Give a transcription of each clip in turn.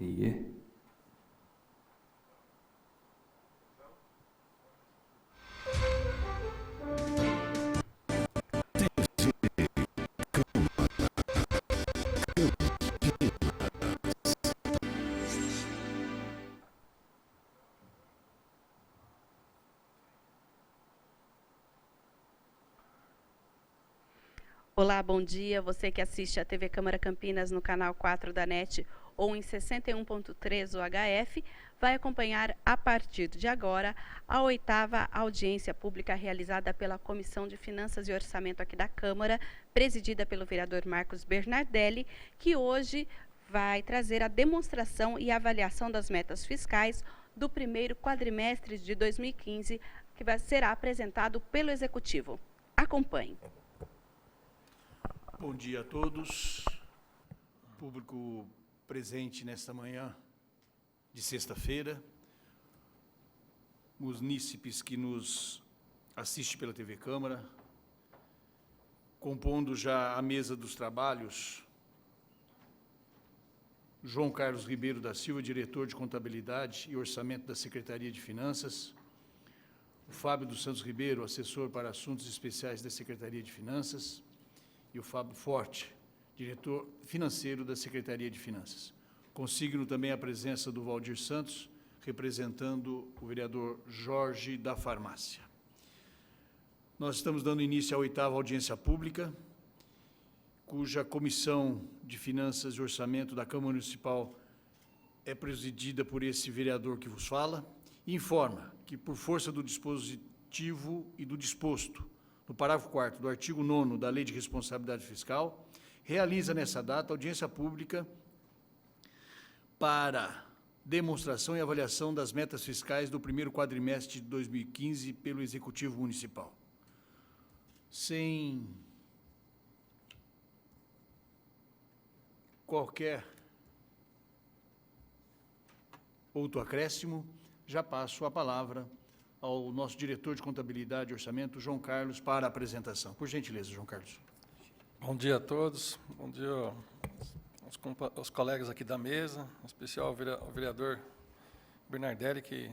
Ie. Olá, bom dia. Você que assiste a TV Câmara Campinas no canal 4 da NET ou em 61.3 UHF, vai acompanhar a partir de agora a 8ª audiência pública realizada pela Comissão de Finanças e Orçamento aqui da Câmara, presidida pelo vereador Marcos Bernardelli, que hoje vai trazer a demonstração e avaliação das metas fiscais do primeiro quadrimestre de 2015, que será apresentado pelo Executivo. Acompanhe. Bom dia a todos, público presente nesta manhã de sexta-feira, munícipes que nos assistem pela TV Câmara, compondo já a mesa dos trabalhos, João Carlos Ribeiro da Silva, diretor de Contabilidade e Orçamento da Secretaria de Finanças, o Fábio dos Santos Ribeiro, assessor para Assuntos Especiais da Secretaria de Finanças, e o Fábio Forte, diretor financeiro da Secretaria de Finanças. Consigno também a presença do Valdir Santos, representando o vereador Jorge da Farmácia. Nós estamos dando início à 8ª audiência pública, cuja Comissão de Finanças e Orçamento da Câmara Municipal é presidida por esse vereador que vos fala, e informa que, por força do dispositivo e do disposto no parágrafo 4º do artigo 9º da Lei de Responsabilidade Fiscal, realiza nessa data audiência pública para demonstração e avaliação das metas fiscais do primeiro quadrimestre de 2015 pelo Executivo Municipal. Sem qualquer outro acréscimo, já passo a palavra ao nosso diretor de Contabilidade e Orçamento, João Carlos, para a apresentação. Por gentileza, João Carlos. Bom dia a todos. Bom dia aos colegas aqui da mesa, em especial ao vereador Bernardelli, que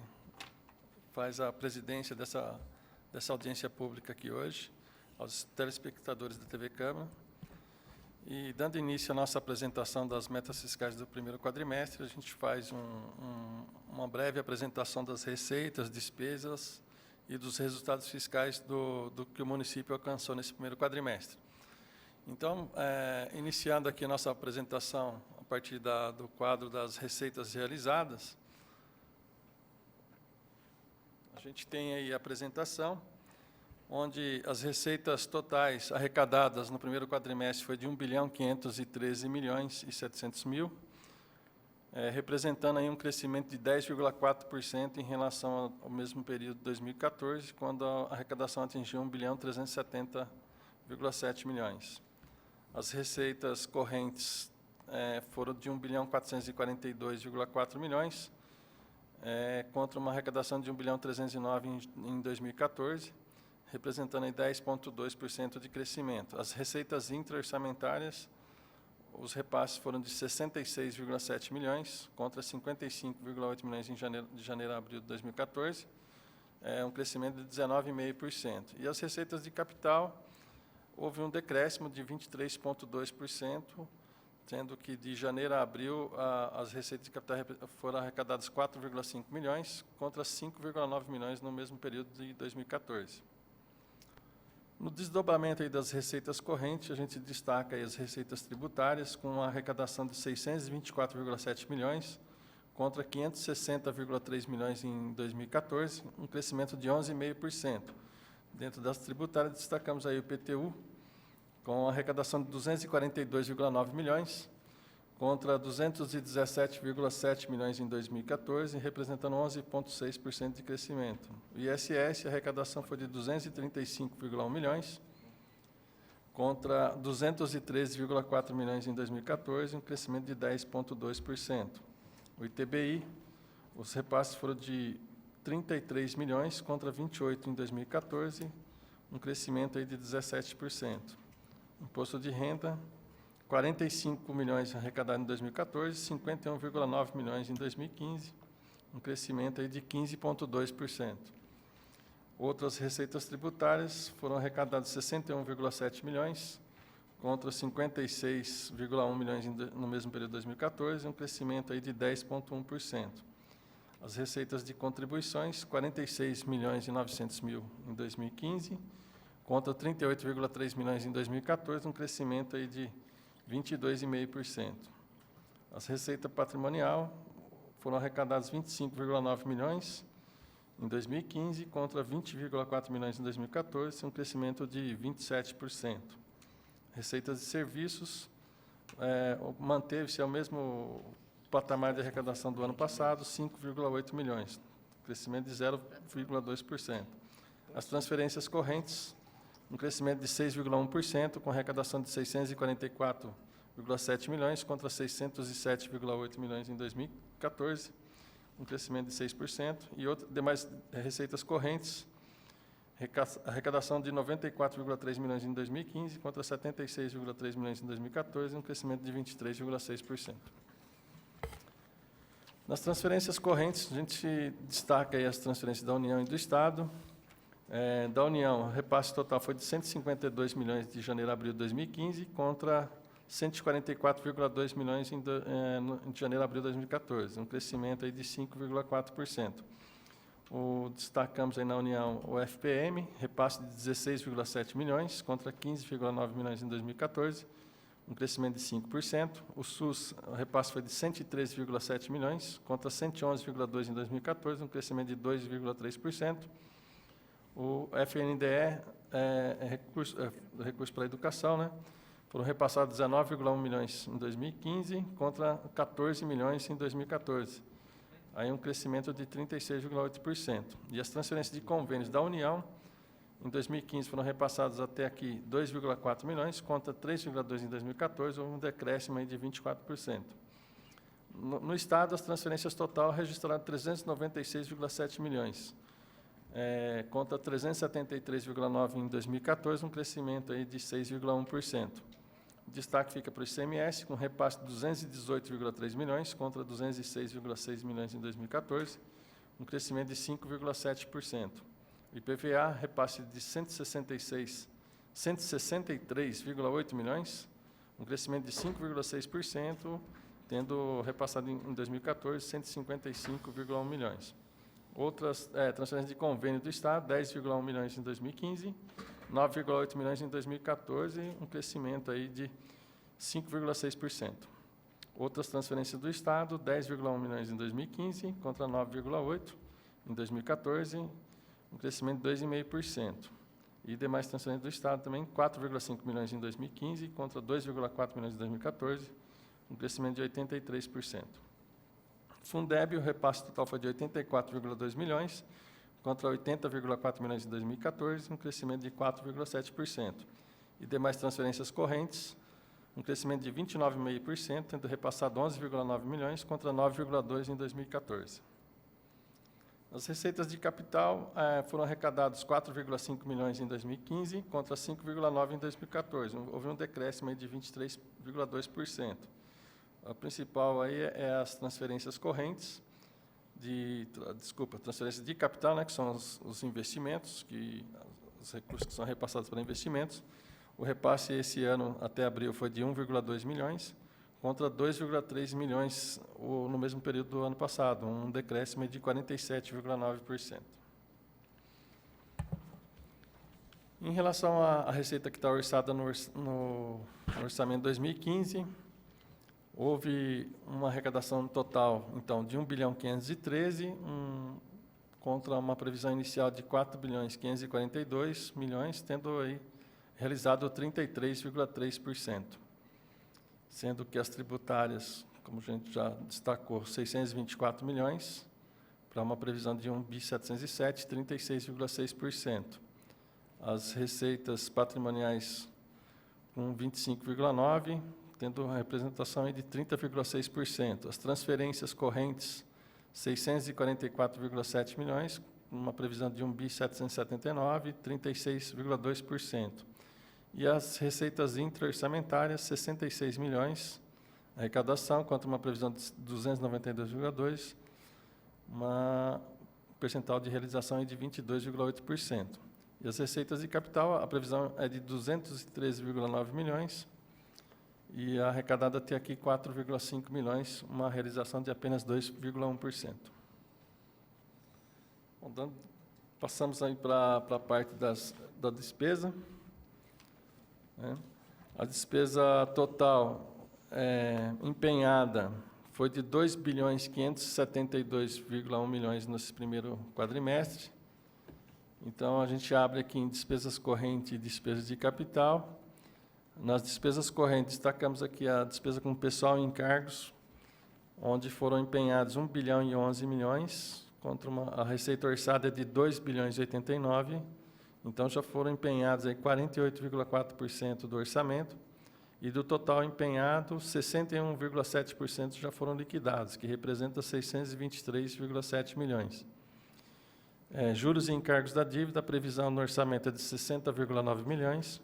faz a presidência dessa audiência pública aqui hoje, aos telespectadores da TV Câmara. E, dando início à nossa apresentação das metas fiscais do primeiro quadrimestre, a gente faz uma breve apresentação das receitas, despesas e dos resultados fiscais do que o município alcançou nesse primeiro quadrimestre. Então, iniciando aqui a nossa apresentação a partir do quadro das receitas realizadas, a gente tem aí a apresentação, onde as receitas totais arrecadadas no primeiro quadrimestre foi de R$ 1.513.700.000, representando aí um crescimento de 10,4% em relação ao mesmo período de 2014, quando a arrecadação atingiu R$ 1.370,7 milhões. As receitas correntes foram de R$ 1.442,4 milhões, contra uma arrecadação de R$ 1.309 em 2014, representando aí 10,2% de crescimento. As receitas intra-orçamentárias, os repasses foram de 66,7 milhões, contra 55,8 milhões de janeiro a abril de 2014, um crescimento de 19,5%. E as receitas de capital, houve um decréscimo de 23,2%, sendo que de janeiro a abril as receitas de capital foram arrecadadas 4,5 milhões, contra 5,9 milhões no mesmo período de 2014. No desdobramento aí das receitas correntes, a gente destaca aí as receitas tributárias, com uma arrecadação de 624,7 milhões, contra 560,3 milhões em 2014, um crescimento de 11,5%. Dentro das tributárias, destacamos aí o IPTU, com arrecadação de 242,9 milhões, contra 217,7 milhões em 2014, representando 11,6% de crescimento. O ISS, a arrecadação foi de 235,1 milhões, contra 213,4 milhões em 2014, um crescimento de 10,2%. O ITBI, os repasses foram de 33 milhões contra 28 em 2014, um crescimento aí de 17%. Imposto de renda, 45 milhões arrecadados em 2014, 51,9 milhões em 2015, um crescimento aí de 15,2%. Outras receitas tributárias foram arrecadadas 61,7 milhões, contra 56,1 milhões no mesmo período de 2014, um crescimento aí de 10,1%. As receitas de contribuições, 46 milhões e 900 mil em 2015, contra 38,3 milhões em 2014, um crescimento aí de 22,5%. As receitas patrimonial foram arrecadadas 25,9 milhões em 2015, contra 20,4 milhões em 2014, um crescimento de 27%. Receitas de serviços manteve-se ao mesmo patamar de arrecadação do ano passado, 5,8 milhões, crescimento de 0,2%. As transferências correntes, um crescimento de 6,1%, com arrecadação de 644,7 milhões contra 607,8 milhões em 2014, um crescimento de 6%, e demais receitas correntes, arrecadação de 94,3 milhões em 2015 contra 76,3 milhões em 2014, um crescimento de 23,6%. Nas transferências correntes, a gente destaca aí as transferências da União e do Estado. Da União, o repasse total foi de 152 milhões de janeiro a abril de 2015 contra 144,2 milhões em janeiro a abril de 2014, um crescimento aí de 5,4%. Destacamos aí na União o FPM, repasse de 16,7 milhões contra 15,9 milhões em 2014, um crescimento de 5%. O SUS, o repasse foi de 113,7 milhões contra 111,2 em 2014, um crescimento de 2,3%. O FNDE, recurso para a educação, né? Foram repassados 19,1 milhões em 2015 contra 14 milhões em 2014. Aí um crescimento de 36,8%. E as transferências de convênios da União, em 2015 foram repassadas até aqui 2,4 milhões contra 3,2 em 2014, houve um decréscimo aí de 24%. No Estado, as transferências total registraram 396,7 milhões. Contra 373,9 em 2014, um crescimento aí de 6,1%. O destaque fica para o ICMS, com repasse de 218,3 milhões contra 206,6 milhões em 2014, um crescimento de 5,7%. O IPVA, repasse de 163,8 milhões, um crescimento de 5,6%, tendo repassado em 2014 155,1 milhões. Outras transferências de convênio do Estado, 10,1 milhões em 2015, 9,8 milhões em 2014, um crescimento aí de 5,6%. Outras transferências do Estado, 10,1 milhões em 2015, contra 9,8 em 2014, um crescimento de 2,5%. E demais transferências do Estado também, 4,5 milhões em 2015, contra 2,4 milhões em 2014, um crescimento de 83%. Fundeb, o repasse total foi de 84,2 milhões, contra 80,4 milhões em 2014, um crescimento de 4,7%. E demais transferências correntes, um crescimento de 29,5%, tendo repassado 11,9 milhões, contra 9,2 em 2014. As receitas de capital foram arrecadadas 4,5 milhões em 2015, contra 5,9 em 2014. Houve um decréscimo aí de 23,2%. A principal aí é as transferências correntes, transferências de capital, né, que são os investimentos, os recursos que são repassados para investimentos. O repasse esse ano, até abril, foi de 1,2 milhões, contra 2,3 milhões no mesmo período do ano passado, um decréscimo de 47,9%. Em relação à receita que está orçada no orçamento 2015, houve uma arrecadação total, então, de 1,513 bilhão, contra uma previsão inicial de 4,542 bilhões, tendo aí realizado 33,3%, sendo que as tributárias, como a gente já destacou, 624 milhões, para uma previsão de 1,707 bilhão, 36,6%. As receitas patrimoniais, com 25,9%, tendo uma representação de 30,6%. As transferências correntes, 644,7 milhões, uma previsão de 1,779 bilhão, 36,2%. E as receitas intra-orçamentárias, 66 milhões, arrecadação, contra uma previsão de 292,2, uma percentual de realização de 22,8%. E as receitas de capital, a previsão é de 213,9 milhões, e a arrecadada até aqui 4,5 milhões, uma realização de apenas 2,1%. Bom, passamos aí para a parte da despesa. A despesa total empenhada foi de 2.572,1 milhões nesse primeiro quadrimestre. Então, a gente abre aqui em despesas correntes e despesas de capital. Nas despesas correntes, destacamos aqui a despesa com pessoal e encargos, onde foram empenhados 1 bilhão e 11 milhões, contra a receita orçada de 2 bilhões e 89. Então, já foram empenhados aí 48,4% do orçamento, e do total empenhado, 61,7% já foram liquidados, que representa 623,7 milhões. Juros e encargos da dívida, a previsão no orçamento é de 60,9 milhões,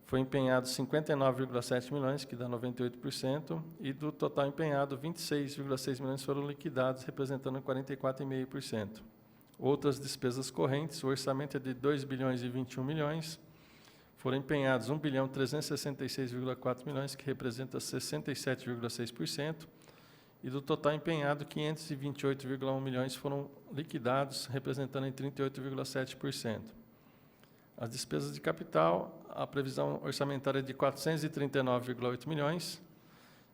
foi empenhado 59,7 milhões, que dá 98%, e do total empenhado, 26,6 milhões foram liquidados, representando 44,5%. Outras despesas correntes, o orçamento é de 2 bilhões e 21 milhões, foram empenhados 1 bilhão 366,4 milhões, que representa 67,6%, e do total empenhado, 528,1 milhões foram liquidados, representando em 38,7%. As despesas de capital, a previsão orçamentária é de 439,8 milhões,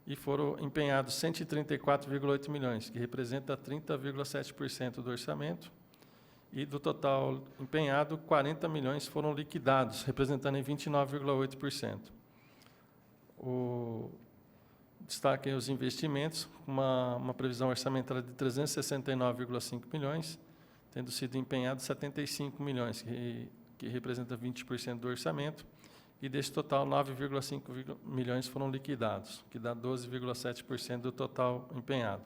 e foram empenhados 134,8 milhões, que representa 30,7% do orçamento, e do total empenhado, 40 milhões foram liquidados, representando em 29,8%. Destaquem os investimentos, uma previsão orçamentária de 369,5 milhões, tendo sido empenhados 75 milhões, que representa 20% do orçamento, e desse total, 9,5 milhões foram liquidados, que dá 12,7% do total empenhado.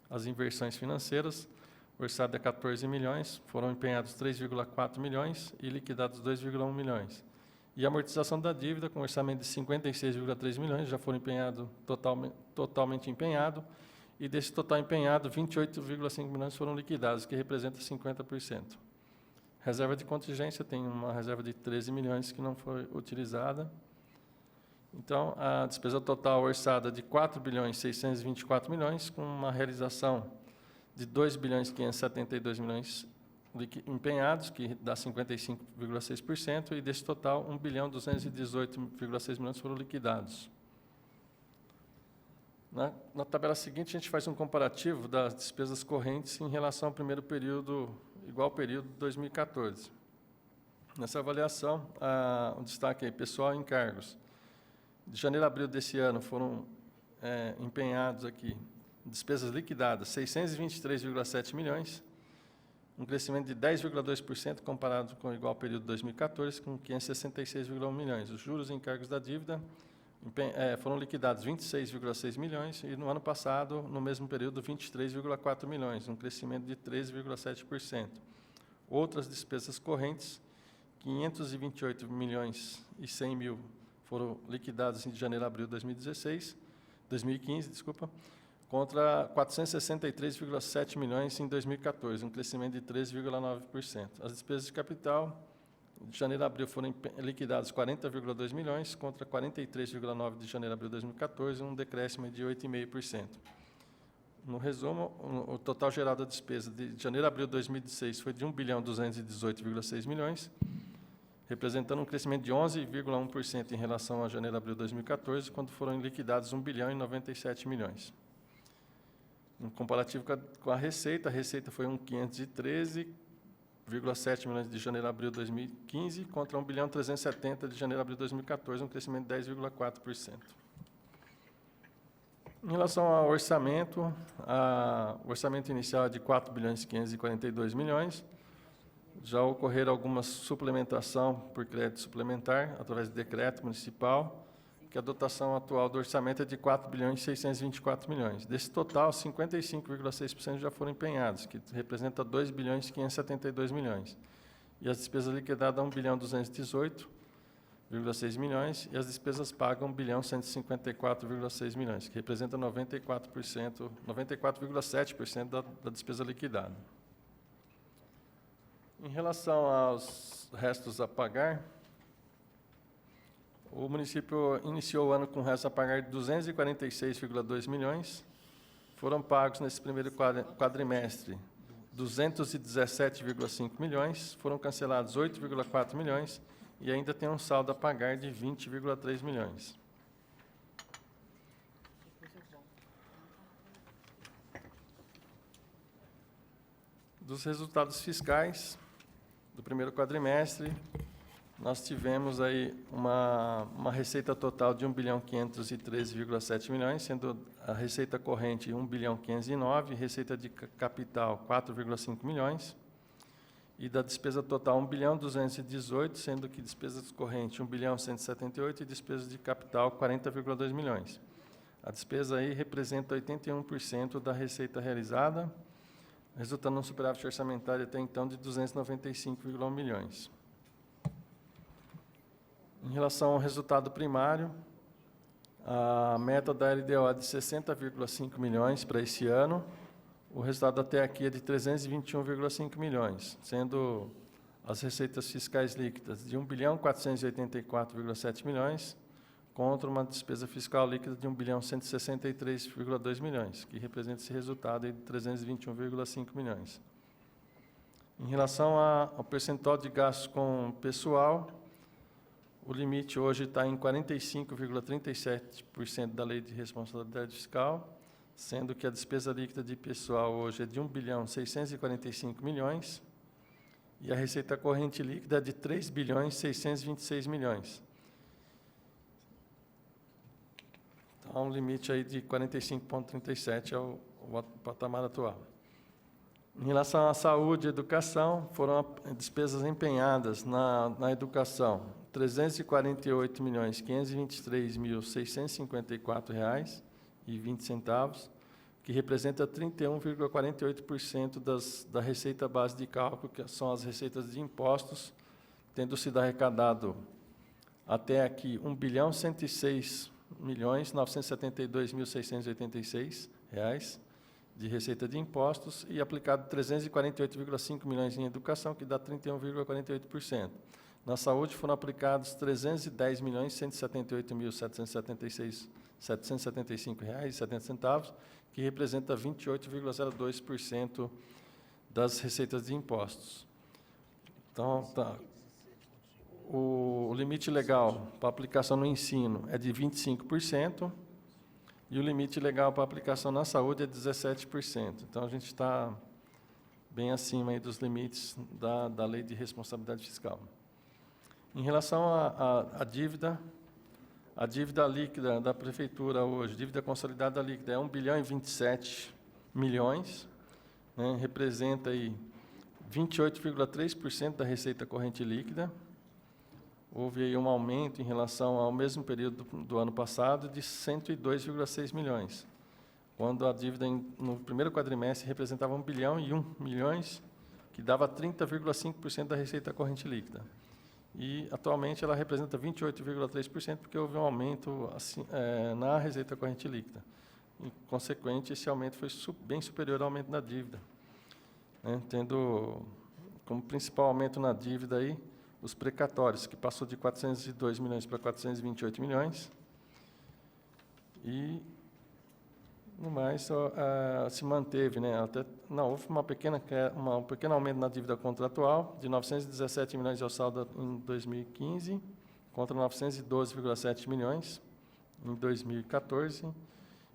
As inversões financeiras, orçado é 14 milhões, foram empenhados 3,4 milhões e liquidados 2,1 milhões. E a amortização da dívida, com orçamento de 56,3 milhões, já foram empenhado, totalmente empenhado, e desse total empenhado, 28,5 milhões foram liquidados, que representa 50%. Reserva de contingência, tem uma reserva de 13 milhões que não foi utilizada. Então, a despesa total orçada de 4 bilhões 624 milhões, com uma realização de 2 bilhões 572 milhões empenhados, que dá 55,6%, e desse total, 1 bilhão 218,6 milhões foram liquidados. Na tabela seguinte, a gente faz um comparativo das despesas correntes em relação ao primeiro período, igual ao período de 2014. Nessa avaliação, o destaque é pessoal e encargos. De janeiro a abril desse ano foram empenhados aqui despesas liquidadas, 623,7 milhões, um crescimento de 10,2% comparado com o igual período de 2014, com 566,1 milhões. Os juros e encargos da dívida foram liquidados 26,6 milhões e, no ano passado, no mesmo período, 23,4 milhões, um crescimento de 13,7%. Outras despesas correntes, 528 milhões e 100 mil foram liquidados em janeiro a abril de 2015, contra 463,7 milhões em 2014, um crescimento de 13,9%. As despesas de capital, de janeiro a abril, foram liquidadas 40,2 milhões, contra 43,9 de janeiro a abril de 2014, um decréscimo de 8,5%. No resumo, o total geral da despesa de janeiro a abril de 2016 foi de 1 bilhão 218,6 milhões, representando um crescimento de 11,1% em relação a janeiro a abril de 2014, quando foram liquidados 1 bilhão e 97 milhões. Em comparativo com a receita foi 513,7 milhões de janeiro a abril de 2015, contra 1 bilhão 370 de janeiro a abril de 2014, um crescimento de 10,4%. Em relação ao orçamento, o orçamento inicial é de 4 bilhões 542 milhões, já ocorreram algumas suplementação por crédito suplementar, através de decreto municipal, que a dotação atual do orçamento é de 4 bilhões 624 milhões. Desse total, 55,6% já foram empenhados, que representa 2 bilhões 572 milhões. E as despesas liquidadas, 1 bilhão 218, milhões, e as despesas pagas 1.154,6 milhões, que representa 94,7% da despesa liquidada. Em relação aos restos a pagar, o município iniciou o ano com restos a pagar de 246,2 milhões. Foram pagos nesse primeiro quadrimestre 217,5 milhões, foram cancelados 8,4 milhões e ainda tem um saldo a pagar de 20,3 milhões. Dos resultados fiscais do primeiro quadrimestre, nós tivemos aí uma receita total de 1.513,7 milhões, sendo a receita corrente 1.509, receita de capital 4,5 milhões, e da despesa total 1.218, sendo que despesas correntes 1.178 e despesas de capital 40,2 milhões. A despesa aí representa 81% da receita realizada, resultando num superávit orçamentário até então de 295,1 milhões. Em relação ao resultado primário, a meta da LDO é de 60,5 milhões para esse ano. O resultado até aqui é de 321,5 milhões, sendo as receitas fiscais líquidas de 1.484,7 milhões, contra uma despesa fiscal líquida de 1.163,2 milhões, que representa esse resultado de 321,5 milhões. Em relação ao percentual de gastos com pessoal, o limite hoje está em 45,37% da Lei de Responsabilidade Fiscal, sendo que a despesa líquida de pessoal hoje é de 1.645 milhões e a receita corrente líquida é de 3.626 milhões. Então, um limite aí de 45,37 é o patamar atual. Em relação à saúde e educação, foram despesas empenhadas na educação, R$ 348.523.654,20, que representa 31,48% da receita base de cálculo, que são as receitas de impostos, tendo sido arrecadado até aqui R$ 1.106.972.686 de receita de impostos e aplicado 348,5 milhões em educação, que dá 31,48%. Na saúde foram aplicados R$ 310.178.775,70, que representa 28,02% das receitas de impostos. Então, o limite legal para aplicação no ensino é de 25%, e o limite legal para aplicação na saúde é 17%. Então, a gente está bem acima aí dos limites da Lei de Responsabilidade Fiscal. Em relação à dívida, a dívida líquida da Prefeitura hoje, dívida consolidada líquida, é 1.027 milhões, né, representa aí 28,3% da receita corrente líquida. Houve aí um aumento em relação ao mesmo período do ano passado de 102,6 milhões, quando a dívida no primeiro quadrimestre representava 1.001 milhões, que dava 30,5% da receita corrente líquida. E, atualmente, ela representa 28,3%, porque houve um aumento assim, na receita corrente líquida. Em consequente, esse aumento foi bem superior ao aumento da dívida, né, tendo como principal aumento na dívida aí, os precatórios, que passou de 402 milhões para 428 milhões. E, no mais, se manteve, né? Houve um pequeno aumento na dívida contratual, de 917 milhões ao saldo em 2015, contra 912,7 milhões em 2014,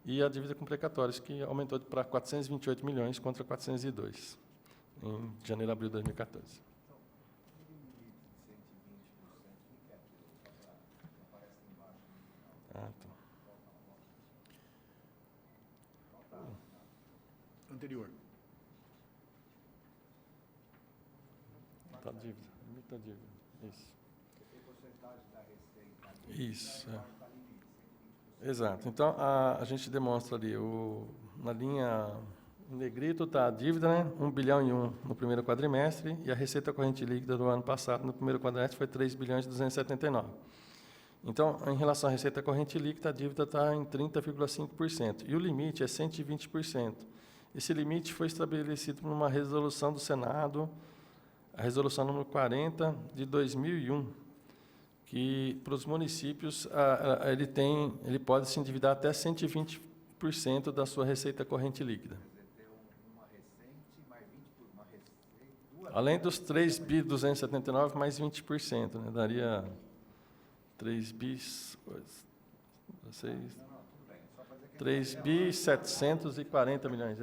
e a dívida com precatórios, que aumentou para 428 milhões contra 402, em janeiro a abril de 2014. Anterior. Tá dívida, muita dívida. Isso. Isso. É. Exato. Então, a gente demonstra ali, na linha Em negrito está a dívida, né? 1 bilhão e 1 no primeiro quadrimestre, e a receita corrente líquida do ano passado, no primeiro quadrimestre, foi 3 bilhões e 279. Então, em relação à receita corrente líquida, a dívida está em 30,5%, e o limite é 120%. Esse limite foi estabelecido por uma resolução do Senado, a resolução número 40, de 2001, que para os municípios ele pode se endividar até 120% da sua receita corrente líquida. Além dos 3 bi 279 mais 20%, né? Daria 3 bis 3 bi 740 milhões,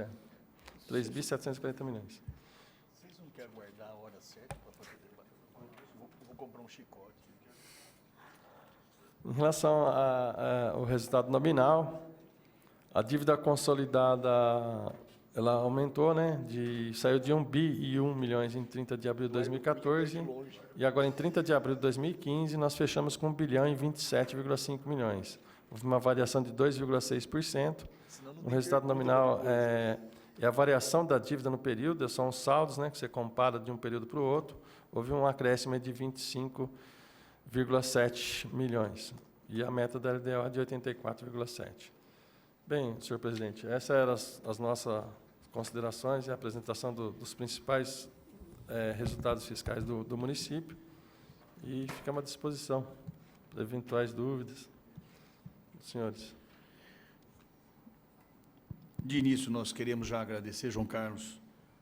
3 bi 740 milhões. Vocês não querem guardar a hora certa para fazer debate? Vou comprar um chicote. Em relação ao resultado nominal, a dívida consolidada ela aumentou, né? Saiu de 1 bi e 1 milhões em 30 de abril de 2014, e agora em 30 de abril de 2015 nós fechamos com 1 bilhão e 27,5 milhões. Houve uma variação de 2,6%. O resultado nominal é a variação da dívida no período, são os saldos, né, que você compara de um período para o outro. Houve um acréscimo de 25,7 milhões. E a meta da LDO é de 84,7. Bem, senhor presidente, essas eram as nossas considerações e a apresentação dos principais resultados fiscais do município. E ficamos à disposição para eventuais dúvidas dos senhores. De início, nós queremos já agradecer, João Carlos,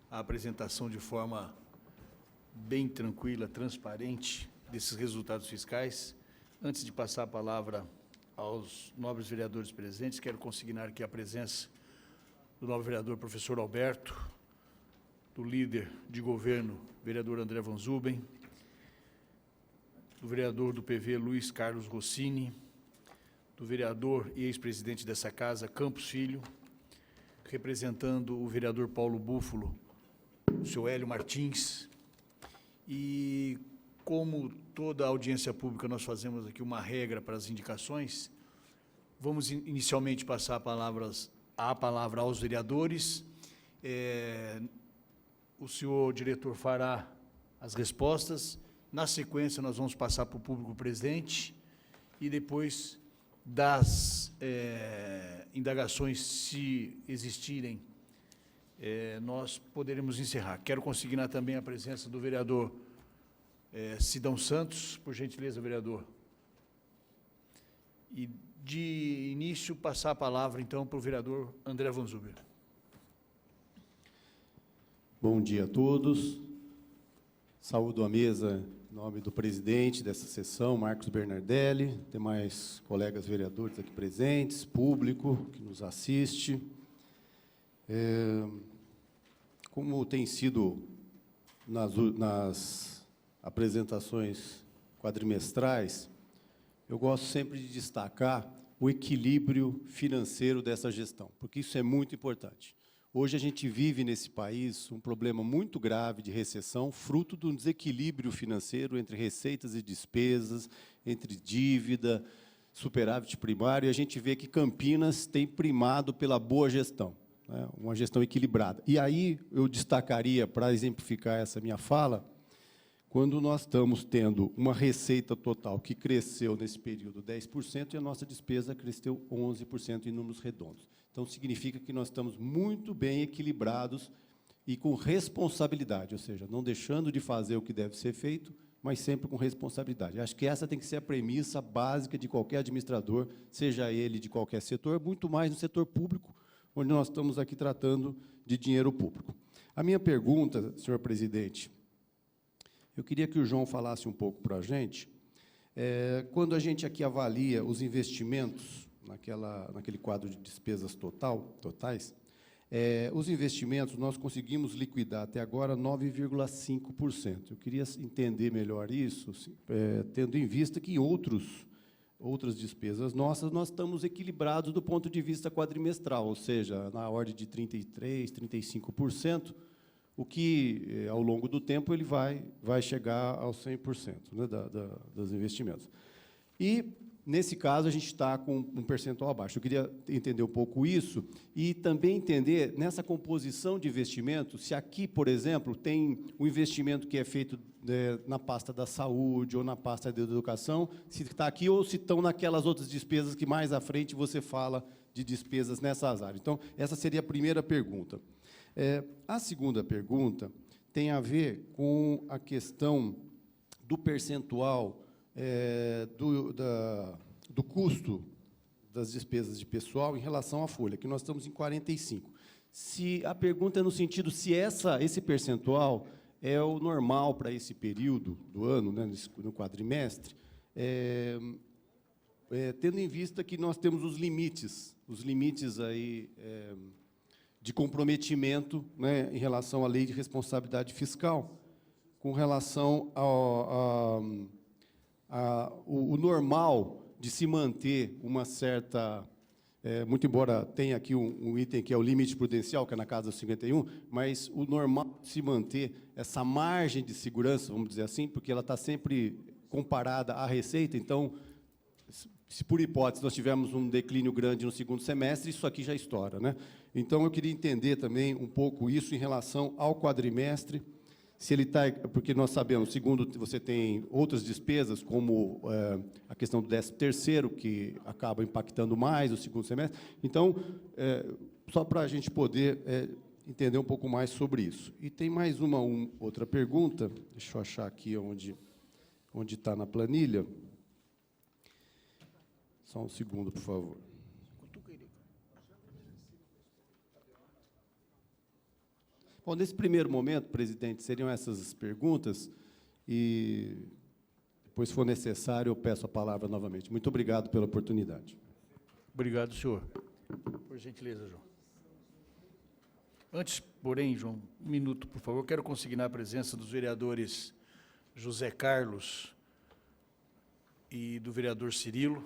a apresentação de forma bem tranquila, transparente, desses resultados fiscais. Antes de passar a palavra aos nobres vereadores presentes, quero consignar aqui a presença do nobre vereador professor Alberto, do líder de governo, vereador André Van Zuben, do vereador do PV, Luiz Carlos Rossini, do vereador e ex-presidente dessa casa, Campos Filho, representando o vereador Paulo Búfalo, o senhor Hélio Martins. E, como toda audiência pública, nós fazemos aqui uma regra para as indicações. Vamos inicialmente passar a palavra aos vereadores. O senhor diretor fará as respostas. Na sequência, nós vamos passar para o público presente e depois das indagações, se existirem, nós poderemos encerrar. Quero consignar também a presença do vereador Sidão Santos, por gentileza, vereador. E, de início, passar a palavra, então, para o vereador André Van Zuber. Bom dia a todos. Saúdo a mesa em nome do presidente dessa sessão, Marcos Bernardelli, demais colegas vereadores aqui presentes, público que nos assiste. Como tem sido nas apresentações quadrimestrais, eu gosto sempre de destacar o equilíbrio financeiro dessa gestão, porque isso é muito importante. Hoje a gente vive nesse país um problema muito grave de recessão, fruto de um desequilíbrio financeiro entre receitas e despesas, entre dívida, superávit primário, e a gente vê que Campinas tem primado pela boa gestão, né? Uma gestão equilibrada. E aí eu destacaria, para exemplificar essa minha fala, quando nós estamos tendo uma receita total que cresceu nesse período 10% e a nossa despesa cresceu 11% em números redondos. Então, significa que nós estamos muito bem equilibrados e com responsabilidade, ou seja, não deixando de fazer o que deve ser feito, mas sempre com responsabilidade. Acho que essa tem que ser a premissa básica de qualquer administrador, seja ele de qualquer setor, muito mais no setor público, onde nós estamos aqui tratando de dinheiro público. A minha pergunta, senhor presidente, eu queria que o João falasse um pouco para a gente, quando a gente aqui avalia os investimentos, naquele quadro de despesas totais, os investimentos nós conseguimos liquidar até agora 9,5%. Eu queria entender melhor isso, tendo em vista que em outras despesas nossas, nós estamos equilibrados do ponto de vista quadrimestral, ou seja, na ordem de 33%, 35%, o que, ao longo do tempo, ele vai chegar aos 100%, né, dos investimentos. E Nesse caso, a gente está com um percentual abaixo. Eu queria entender um pouco isso e também entender, nessa composição de investimento, se aqui, por exemplo, tem um investimento que é feito na pasta da saúde ou na pasta da educação, se está aqui ou se estão naquelas outras despesas que mais à frente você fala de despesas nessas áreas. Então, essa seria a primeira pergunta. A segunda pergunta tem a ver com a questão do percentual do custo das despesas de pessoal em relação à folha, que nós estamos em 45%. A pergunta é no sentido se esse percentual é o normal para esse período do ano, né, no quadrimestre, tendo em vista que nós temos os limites aí, de comprometimento, né, em relação à lei de responsabilidade fiscal, com relação o normal de se manter uma certa... muito embora tenha aqui um item que é o limite prudencial, que é na casa dos 51, mas o normal de se manter essa margem de segurança, vamos dizer assim, porque ela está sempre comparada à receita, então, se por hipótese nós tivermos um declínio grande no segundo semestre, isso aqui já estoura, né? Então, eu queria entender também um pouco isso em relação ao quadrimestre, se ele está, porque nós sabemos, segundo, você tem outras despesas, como a questão do 13º, que acaba impactando mais o segundo semestre. Então, só para a gente poder entender um pouco mais sobre isso. E tem mais outra pergunta, deixa eu achar aqui onde está na planilha. Só um segundo, por favor. Bom, nesse primeiro momento, presidente, seriam essas perguntas e, depois, se for necessário, eu peço a palavra novamente. Muito obrigado pela oportunidade. Obrigado, senhor. Por gentileza, João. Antes, porém, João, um minuto, por favor. Quero consignar a presença dos vereadores José Carlos e do vereador Cirilo.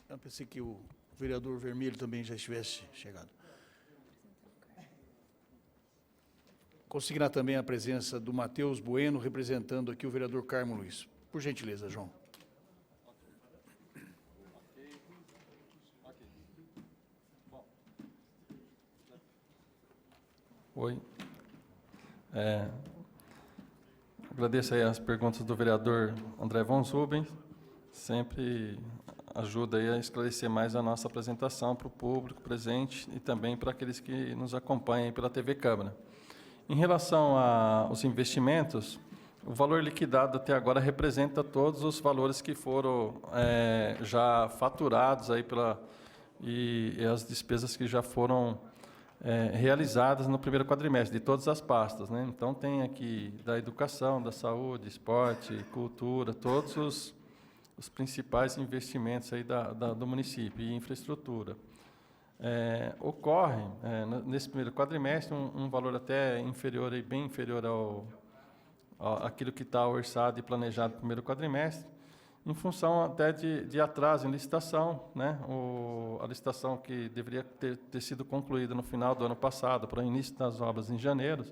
Eu pensei que o vereador Vermelho também já estivesse chegado. Consignar também a presença do Matheus Bueno, representando aqui o vereador Carmo Luiz. Por gentileza, João. Oi. Agradeço aí as perguntas do vereador André Von Zubem. Sempre ajuda aí a esclarecer mais a nossa apresentação para o público presente e também para aqueles que nos acompanham pela TV Câmara. Em relação aos investimentos, o valor liquidado até agora representa todos os valores que foram já faturados aí e as despesas que já foram realizadas no primeiro quadrimestre, de todas as pastas, né? Então, tem aqui da educação, da saúde, esporte, cultura, todos os principais investimentos aí do município e infraestrutura. Ocorre, nesse primeiro quadrimestre, um valor até inferior, aí, bem inferior àquilo que está orçado e planejado no primeiro quadrimestre, em função até de atraso em licitação, né? A licitação que deveria ter sido concluída no final do ano passado, para o início das obras em janeiro.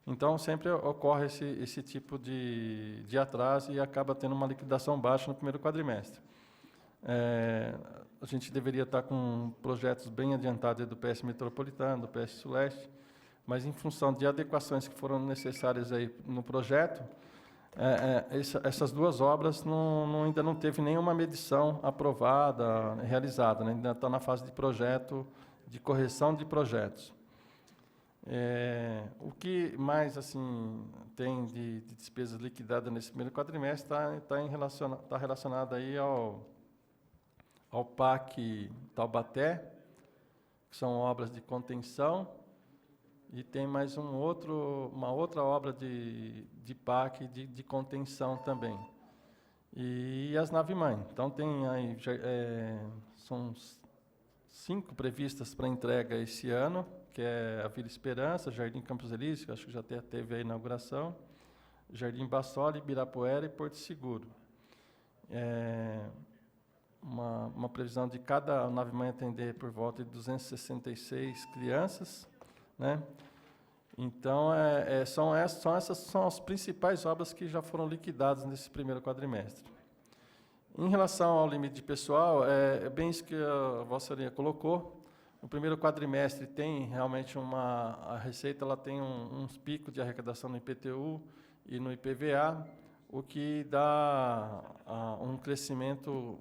Então, sempre ocorre esse tipo de atraso e acaba tendo uma liquidação baixa no primeiro quadrimestre. A gente deveria estar com projetos bem adiantados do PS Metropolitano, do PS Suleste, mas, em função de adequações que foram necessárias aí no projeto, essas duas obras ainda não teve nenhuma medição aprovada, realizada, né? Ainda está na fase de projeto, de correção de projetos. O que mais assim tem de despesas liquidadas nesse primeiro quadrimestre está relacionado aí ao PAC Taubaté, que são obras de contenção, e tem mais uma outra obra de PAC de contenção também. E as nave-mãe. Então, tem aí, são 5 previstas para entrega esse ano, que é a Vila Esperança, Jardim Campos Elíseos, acho que já teve a inauguração, Jardim Bassoli, Ibirapuera e Porto Seguro. Uma previsão de cada nave-mãe atender por volta de 266 crianças, né? Então, essas são as principais obras que já foram liquidadas nesse primeiro quadrimestre. Em relação ao limite de pessoal, é bem isso que a Vossa Senhoria colocou. No primeiro quadrimestre tem realmente a Receita ela tem uns picos de arrecadação no IPTU e no IPVA, o que dá um crescimento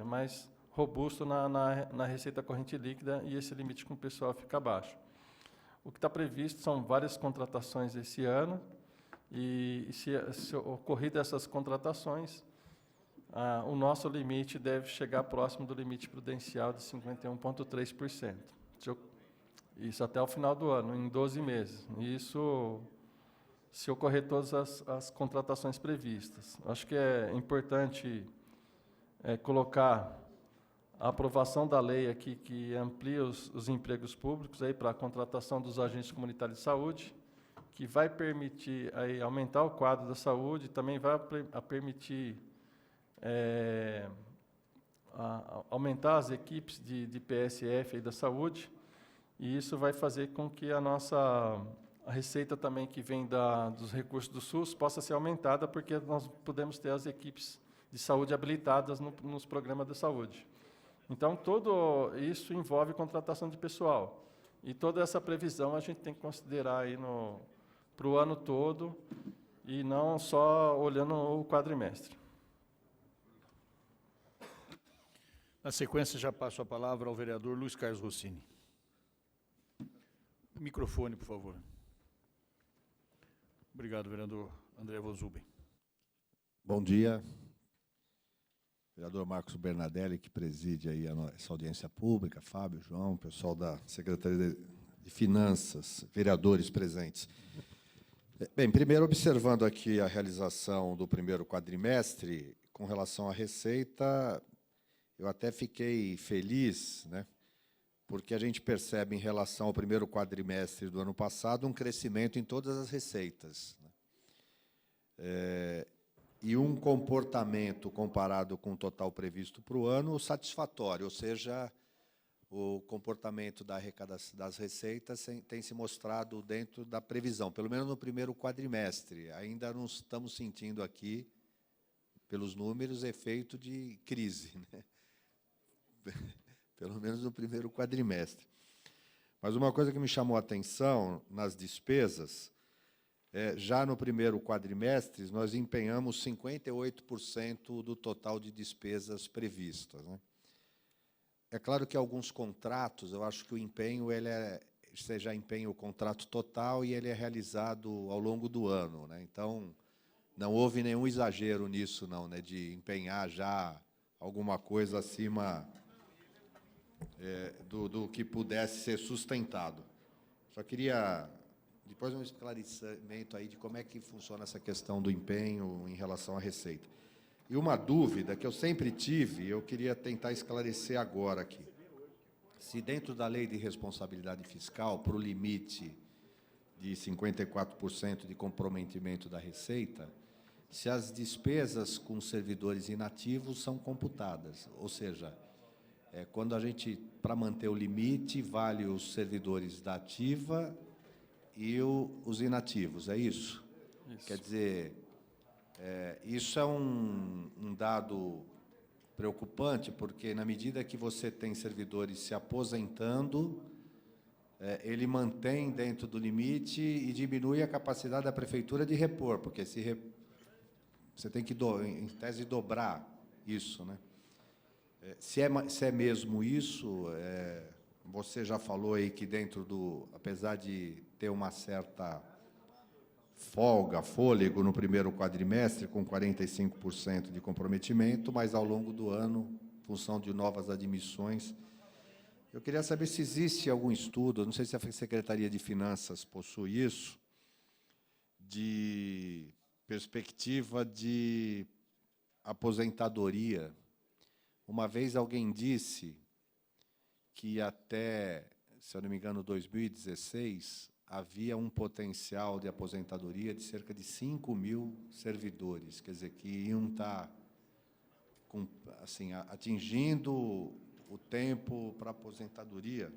mais robusto na receita corrente líquida, e esse limite com o pessoal fica baixo. O que está previsto são várias contratações esse ano, e se ocorrido essas contratações, o nosso limite deve chegar próximo do limite prudencial de 51,3%. Isso até o final do ano, em 12 meses. Isso se ocorrer todas as contratações previstas. Acho que é importante colocar a aprovação da lei aqui que amplia os empregos públicos aí para a contratação dos agentes comunitários de saúde, que vai permitir aí aumentar o quadro da saúde, também vai permitir aumentar as equipes de PSF aí da saúde, e isso vai fazer com que a receita também que vem dos recursos do SUS possa ser aumentada, porque nós podemos ter as equipes de saúde habilitadas nos programas de saúde. Então, tudo isso envolve contratação de pessoal. E toda essa previsão a gente tem que considerar aí para o ano todo, e não só olhando o quadrimestre. Na sequência, já passo a palavra ao vereador Luiz Carlos Rossini. Microfone, por favor. Obrigado, vereador André von Zuben. Bom dia. Vereador Marcos Bernadelli, que preside aí essa audiência pública, Fábio, João, pessoal da Secretaria de Finanças, vereadores presentes. Bem, primeiro, observando aqui a realização do primeiro quadrimestre, com relação à receita, eu até fiquei feliz, né, porque a gente percebe, em relação ao primeiro quadrimestre do ano passado, um crescimento em todas as receitas, né? E um comportamento comparado com o total previsto para o ano satisfatório, ou seja, o comportamento da arrecadação das receitas tem se mostrado dentro da previsão, pelo menos no primeiro quadrimestre. Ainda não estamos sentindo aqui, pelos números, efeito de crise, né? Pelo menos no primeiro quadrimestre. Mas uma coisa que me chamou a atenção nas despesas, já no primeiro quadrimestre, nós empenhamos 58% do total de despesas previstas, né? É claro que alguns contratos, eu acho que o empenho, você já empenha o contrato total e ele é realizado ao longo do ano, né? Então, não houve nenhum exagero nisso, não, né, de empenhar já alguma coisa acima do que pudesse ser sustentado. Só queria, depois, um esclarecimento aí de como é que funciona essa questão do empenho em relação à receita. E uma dúvida que eu sempre tive, eu queria tentar esclarecer agora aqui. Se dentro da lei de responsabilidade fiscal, para o limite de 54% de comprometimento da receita, se as despesas com servidores inativos são computadas, ou seja, quando a gente, para manter o limite, vale os servidores da ativa e os inativos, é isso? Isso. Quer dizer, isso é um dado preocupante, porque na medida que você tem servidores se aposentando, ele mantém dentro do limite e diminui a capacidade da prefeitura de repor, porque você tem que, em tese, dobrar isso, né? Se é mesmo isso, você já falou aí que dentro apesar de ter uma certa fôlego no primeiro quadrimestre, com 45% de comprometimento, mas ao longo do ano, em função de novas admissões, eu queria saber se existe algum estudo, não sei se a Secretaria de Finanças possui isso, de perspectiva de aposentadoria. Uma vez alguém disse que até, se eu não me engano, 2016, havia um potencial de aposentadoria de cerca de 5.000 servidores, quer dizer, que iam estar atingindo o tempo para aposentadoria.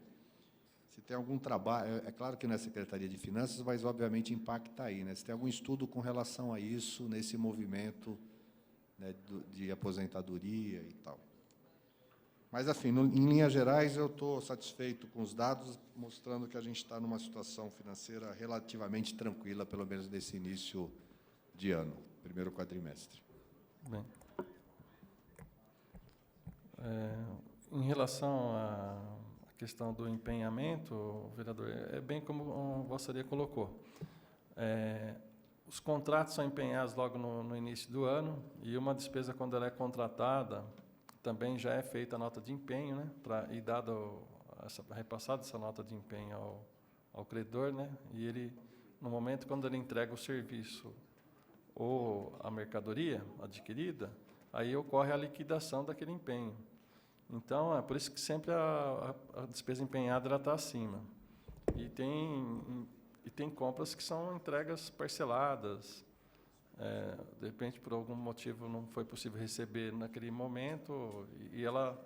se tem algum trabalho, é claro que não é Secretaria de Finanças, mas obviamente impacta aí, né? Se tem algum estudo com relação a isso, nesse movimento, né, de aposentadoria e tal. Mas, enfim, em linhas gerais, eu estou satisfeito com os dados, mostrando que a gente está numa situação financeira relativamente tranquila, pelo menos nesse início de ano, primeiro quadrimestre. Bem. Em relação à questão do empenhamento, vereador, é bem como a Vossa Senhoria colocou. Os contratos são empenhados logo no início do ano, e uma despesa, quando ela é contratada, também já é feita a nota de empenho, né, e repassada essa nota de empenho ao credor, né, e ele, no momento quando ele entrega o serviço ou a mercadoria adquirida, aí ocorre a liquidação daquele empenho. Então, é por isso que sempre a despesa empenhada está acima. E tem compras que são entregas parceladas. De repente, por algum motivo, não foi possível receber naquele momento, e ela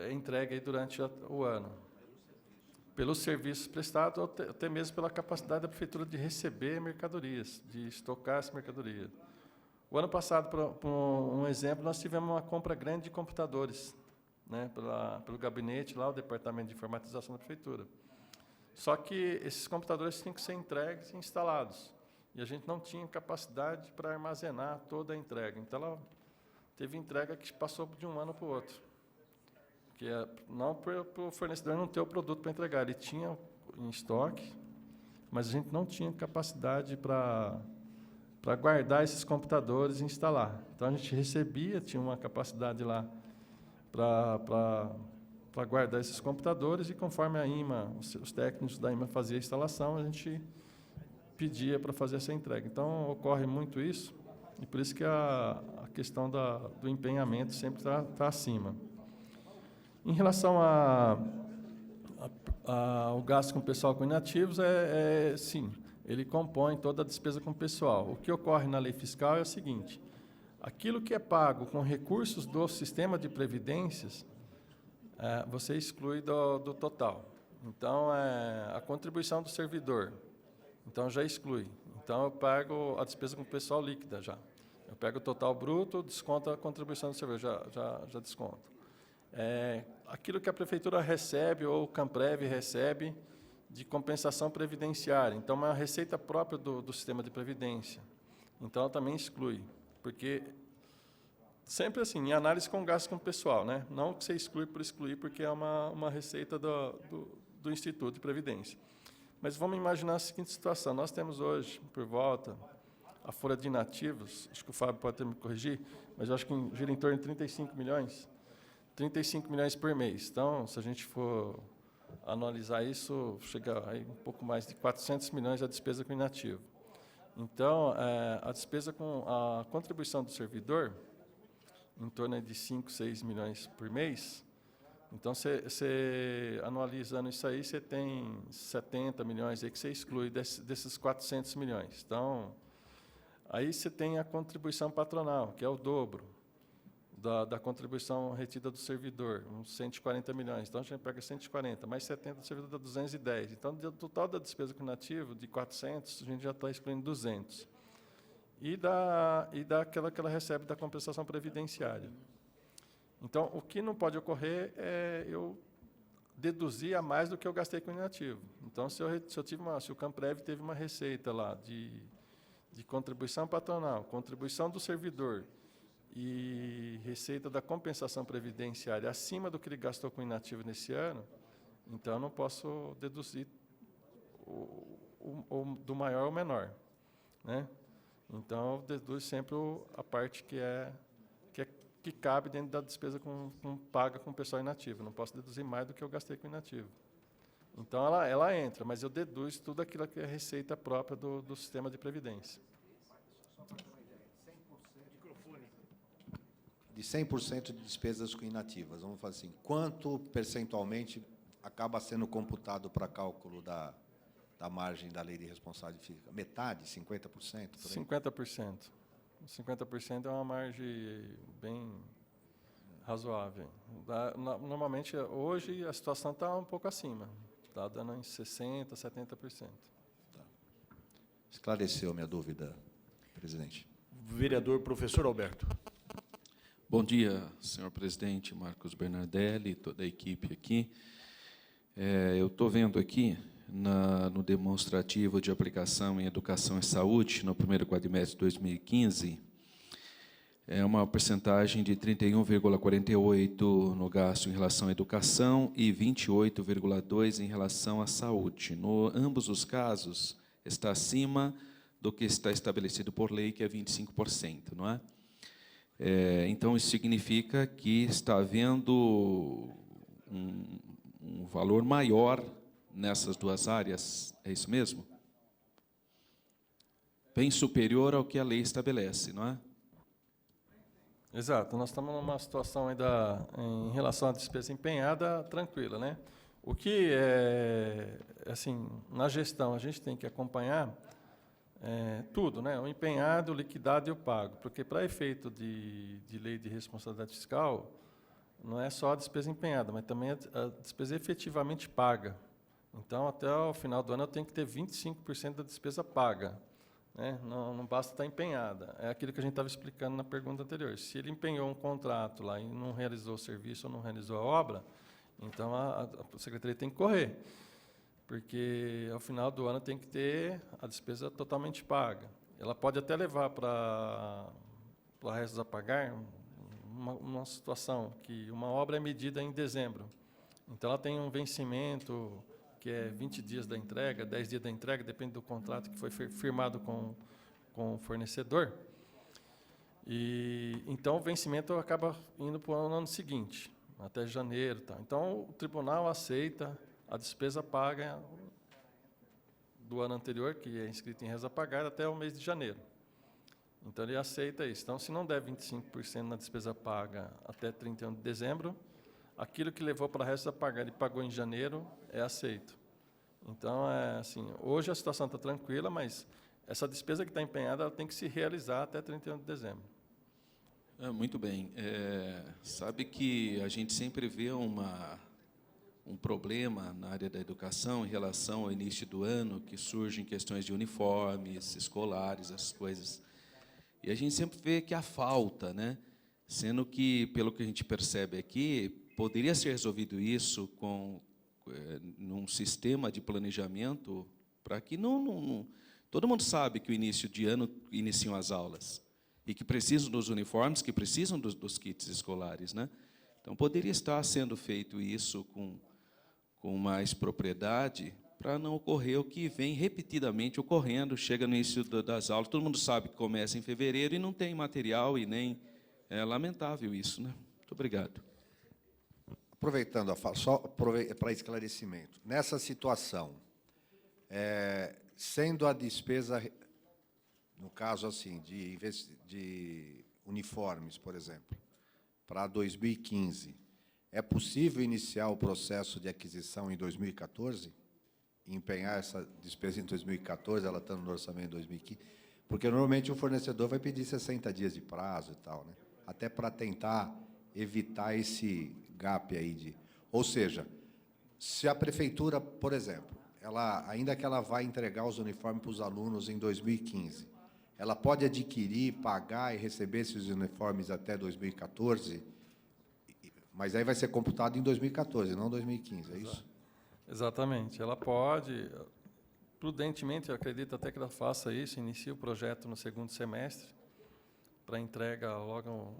é entregue aí durante o ano. Pelos serviços prestados, ou até mesmo pela capacidade da Prefeitura de receber mercadorias, de estocar essa mercadoria. O ano passado, por um exemplo, nós tivemos uma compra grande de computadores, né, pelo gabinete, lá, o Departamento de Informatização da Prefeitura. Só que esses computadores tinham que ser entregues e instalados. E a gente não tinha capacidade para armazenar toda a entrega. Então, ela teve entrega que passou de um ano para o outro. Que não para o fornecedor não ter o produto para entregar. Ele tinha em estoque, mas a gente não tinha capacidade para guardar esses computadores e instalar. Então, a gente recebia, tinha uma capacidade lá para guardar esses computadores, e conforme a IMA, os técnicos da IMA faziam a instalação, a gente pedia para fazer essa entrega. Então, ocorre muito isso, e por isso que a questão do empenhamento sempre está acima. Em relação ao gasto com pessoal com inativos, sim, ele compõe toda a despesa com pessoal. O que ocorre na lei fiscal é o seguinte: aquilo que é pago com recursos do sistema de previdências, você exclui do total. Então, a contribuição do servidor, então já exclui. Então, eu pago a despesa com pessoal líquida já. Eu pego o total bruto, desconto a contribuição do servidor, já desconto. Aquilo que a Prefeitura recebe, ou o Camprev recebe, de compensação previdenciária. Então, é uma receita própria do sistema de previdência. Então, ela também exclui. Porque, sempre assim, em análise com gasto com pessoal, né? Não que você exclui por excluir, porque é uma receita do Instituto de Previdência. Mas vamos imaginar a seguinte situação: nós temos hoje, por volta, a folha de inativos, acho que o Fábio pode me corrigir, mas eu acho que gira em torno de 35 milhões. 35 milhões por mês. Então, se a gente for analisar isso, chega aí um pouco mais de 400 milhões a despesa com inativo. Então, a despesa com a contribuição do servidor, em torno de 5, 6 milhões por mês. Então, você analisando isso aí, você tem 70 milhões aí que você exclui desses 400 milhões. Então, aí você tem a contribuição patronal, que é o dobro da contribuição retida do servidor, uns 140 milhões. Então, a gente pega 140, mais 70 do servidor dá 210. Então, do total da despesa com inativo, de 400, a gente já está excluindo 200. E daquela que ela recebe da compensação previdenciária. Então, o que não pode ocorrer é eu deduzir a mais do que eu gastei com inativo. Então, se o Camprev teve uma receita lá de contribuição patronal, contribuição do servidor e receita da compensação previdenciária acima do que ele gastou com inativo nesse ano, então eu não posso deduzir do maior ao menor, né? Então, eu deduzo sempre a parte que cabe dentro da despesa paga com pessoal inativo. Não posso deduzir mais do que eu gastei com inativo. Então, ela entra, mas eu deduzo tudo aquilo que é receita própria do sistema de previdência. De 100% de despesas com inativas, vamos fazer assim, quanto percentualmente acaba sendo computado para cálculo da margem da lei de responsabilidade física? Metade? 50%? Por aí? 50%. 50% é uma margem bem razoável. Normalmente, hoje, a situação está um pouco acima. Está dando em 60%, 70%. Esclareceu minha dúvida, presidente. Vereador professor Alberto. Bom dia, senhor presidente Marcos Bernardelli, toda a equipe aqui. Eu estou vendo aqui, no demonstrativo de aplicação em educação e saúde, no primeiro quadrimestre de 2015, uma percentagem de 31,48% no gasto em relação à educação e 28,2% em relação à saúde. Ambos os casos, está acima do que está estabelecido por lei, que é 25%, não é? Então, isso significa que está havendo um valor maior nessas duas áreas, é isso mesmo? Bem superior ao que a lei estabelece, não é? Exato, nós estamos numa situação ainda, em relação à despesa empenhada, tranquila, né? O que assim, na gestão a gente tem que acompanhar tudo, né? O empenhado, o liquidado e o pago, porque para efeito de lei de responsabilidade fiscal, não é só a despesa empenhada, mas também a despesa efetivamente paga. Então, até o final do ano, eu tenho que ter 25% da despesa paga. Né? Não basta estar empenhada. É aquilo que a gente estava explicando na pergunta anterior. Se ele empenhou um contrato lá e não realizou o serviço ou não realizou a obra, então a secretaria tem que correr, porque ao final do ano tem que ter a despesa totalmente paga. Ela pode até levar para restos a pagar uma situação que uma obra é medida em dezembro. Então, ela tem um vencimento que é 20 dias da entrega, 10 dias da entrega, depende do contrato que foi firmado com o fornecedor. E então, o vencimento acaba indo para o ano seguinte, até janeiro. Tá. Então, o tribunal aceita a despesa paga do ano anterior, que é inscrito em reza a pagar, até o mês de janeiro. Então, ele aceita isso. Então, se não der 25% na despesa paga até 31 de dezembro, aquilo que levou para resto a pagar e pagou em janeiro é aceito. Então, assim, hoje a situação está tranquila, mas essa despesa que está empenhada ela tem que se realizar até 31 de dezembro. Muito bem. Sabe que a gente sempre vê um problema na área da educação em relação ao início do ano, que surgem questões de uniformes escolares, essas coisas. E a gente sempre vê que há falta, né? Sendo que, pelo que a gente percebe aqui, poderia ser resolvido isso num sistema de planejamento para que todo mundo sabe que o início de ano iniciam as aulas e que precisam dos uniformes, que precisam dos kits escolares, né? Então, poderia estar sendo feito isso com mais propriedade para não ocorrer o que vem repetidamente ocorrendo, chega no início das aulas, todo mundo sabe que começa em fevereiro e não tem material e nem... É lamentável isso, né? Muito obrigado. Aproveitando a fala, só para esclarecimento, nessa situação, sendo a despesa, no caso assim, de uniformes, por exemplo, para 2015, é possível iniciar o processo de aquisição em 2014? Empenhar essa despesa em 2014, ela estando no orçamento em 2015? Porque, normalmente, o fornecedor vai pedir 60 dias de prazo e tal, né? Até para tentar evitar esse gap aí. Ou seja, se a prefeitura, por exemplo, ainda que ela vai entregar os uniformes para os alunos em 2015, ela pode adquirir, pagar e receber esses uniformes até 2014, mas aí vai ser computado em 2014, não 2015, é isso? Exatamente. Ela pode, prudentemente, eu acredito até que ela faça isso, inicie o projeto no segundo semestre, para entrega logo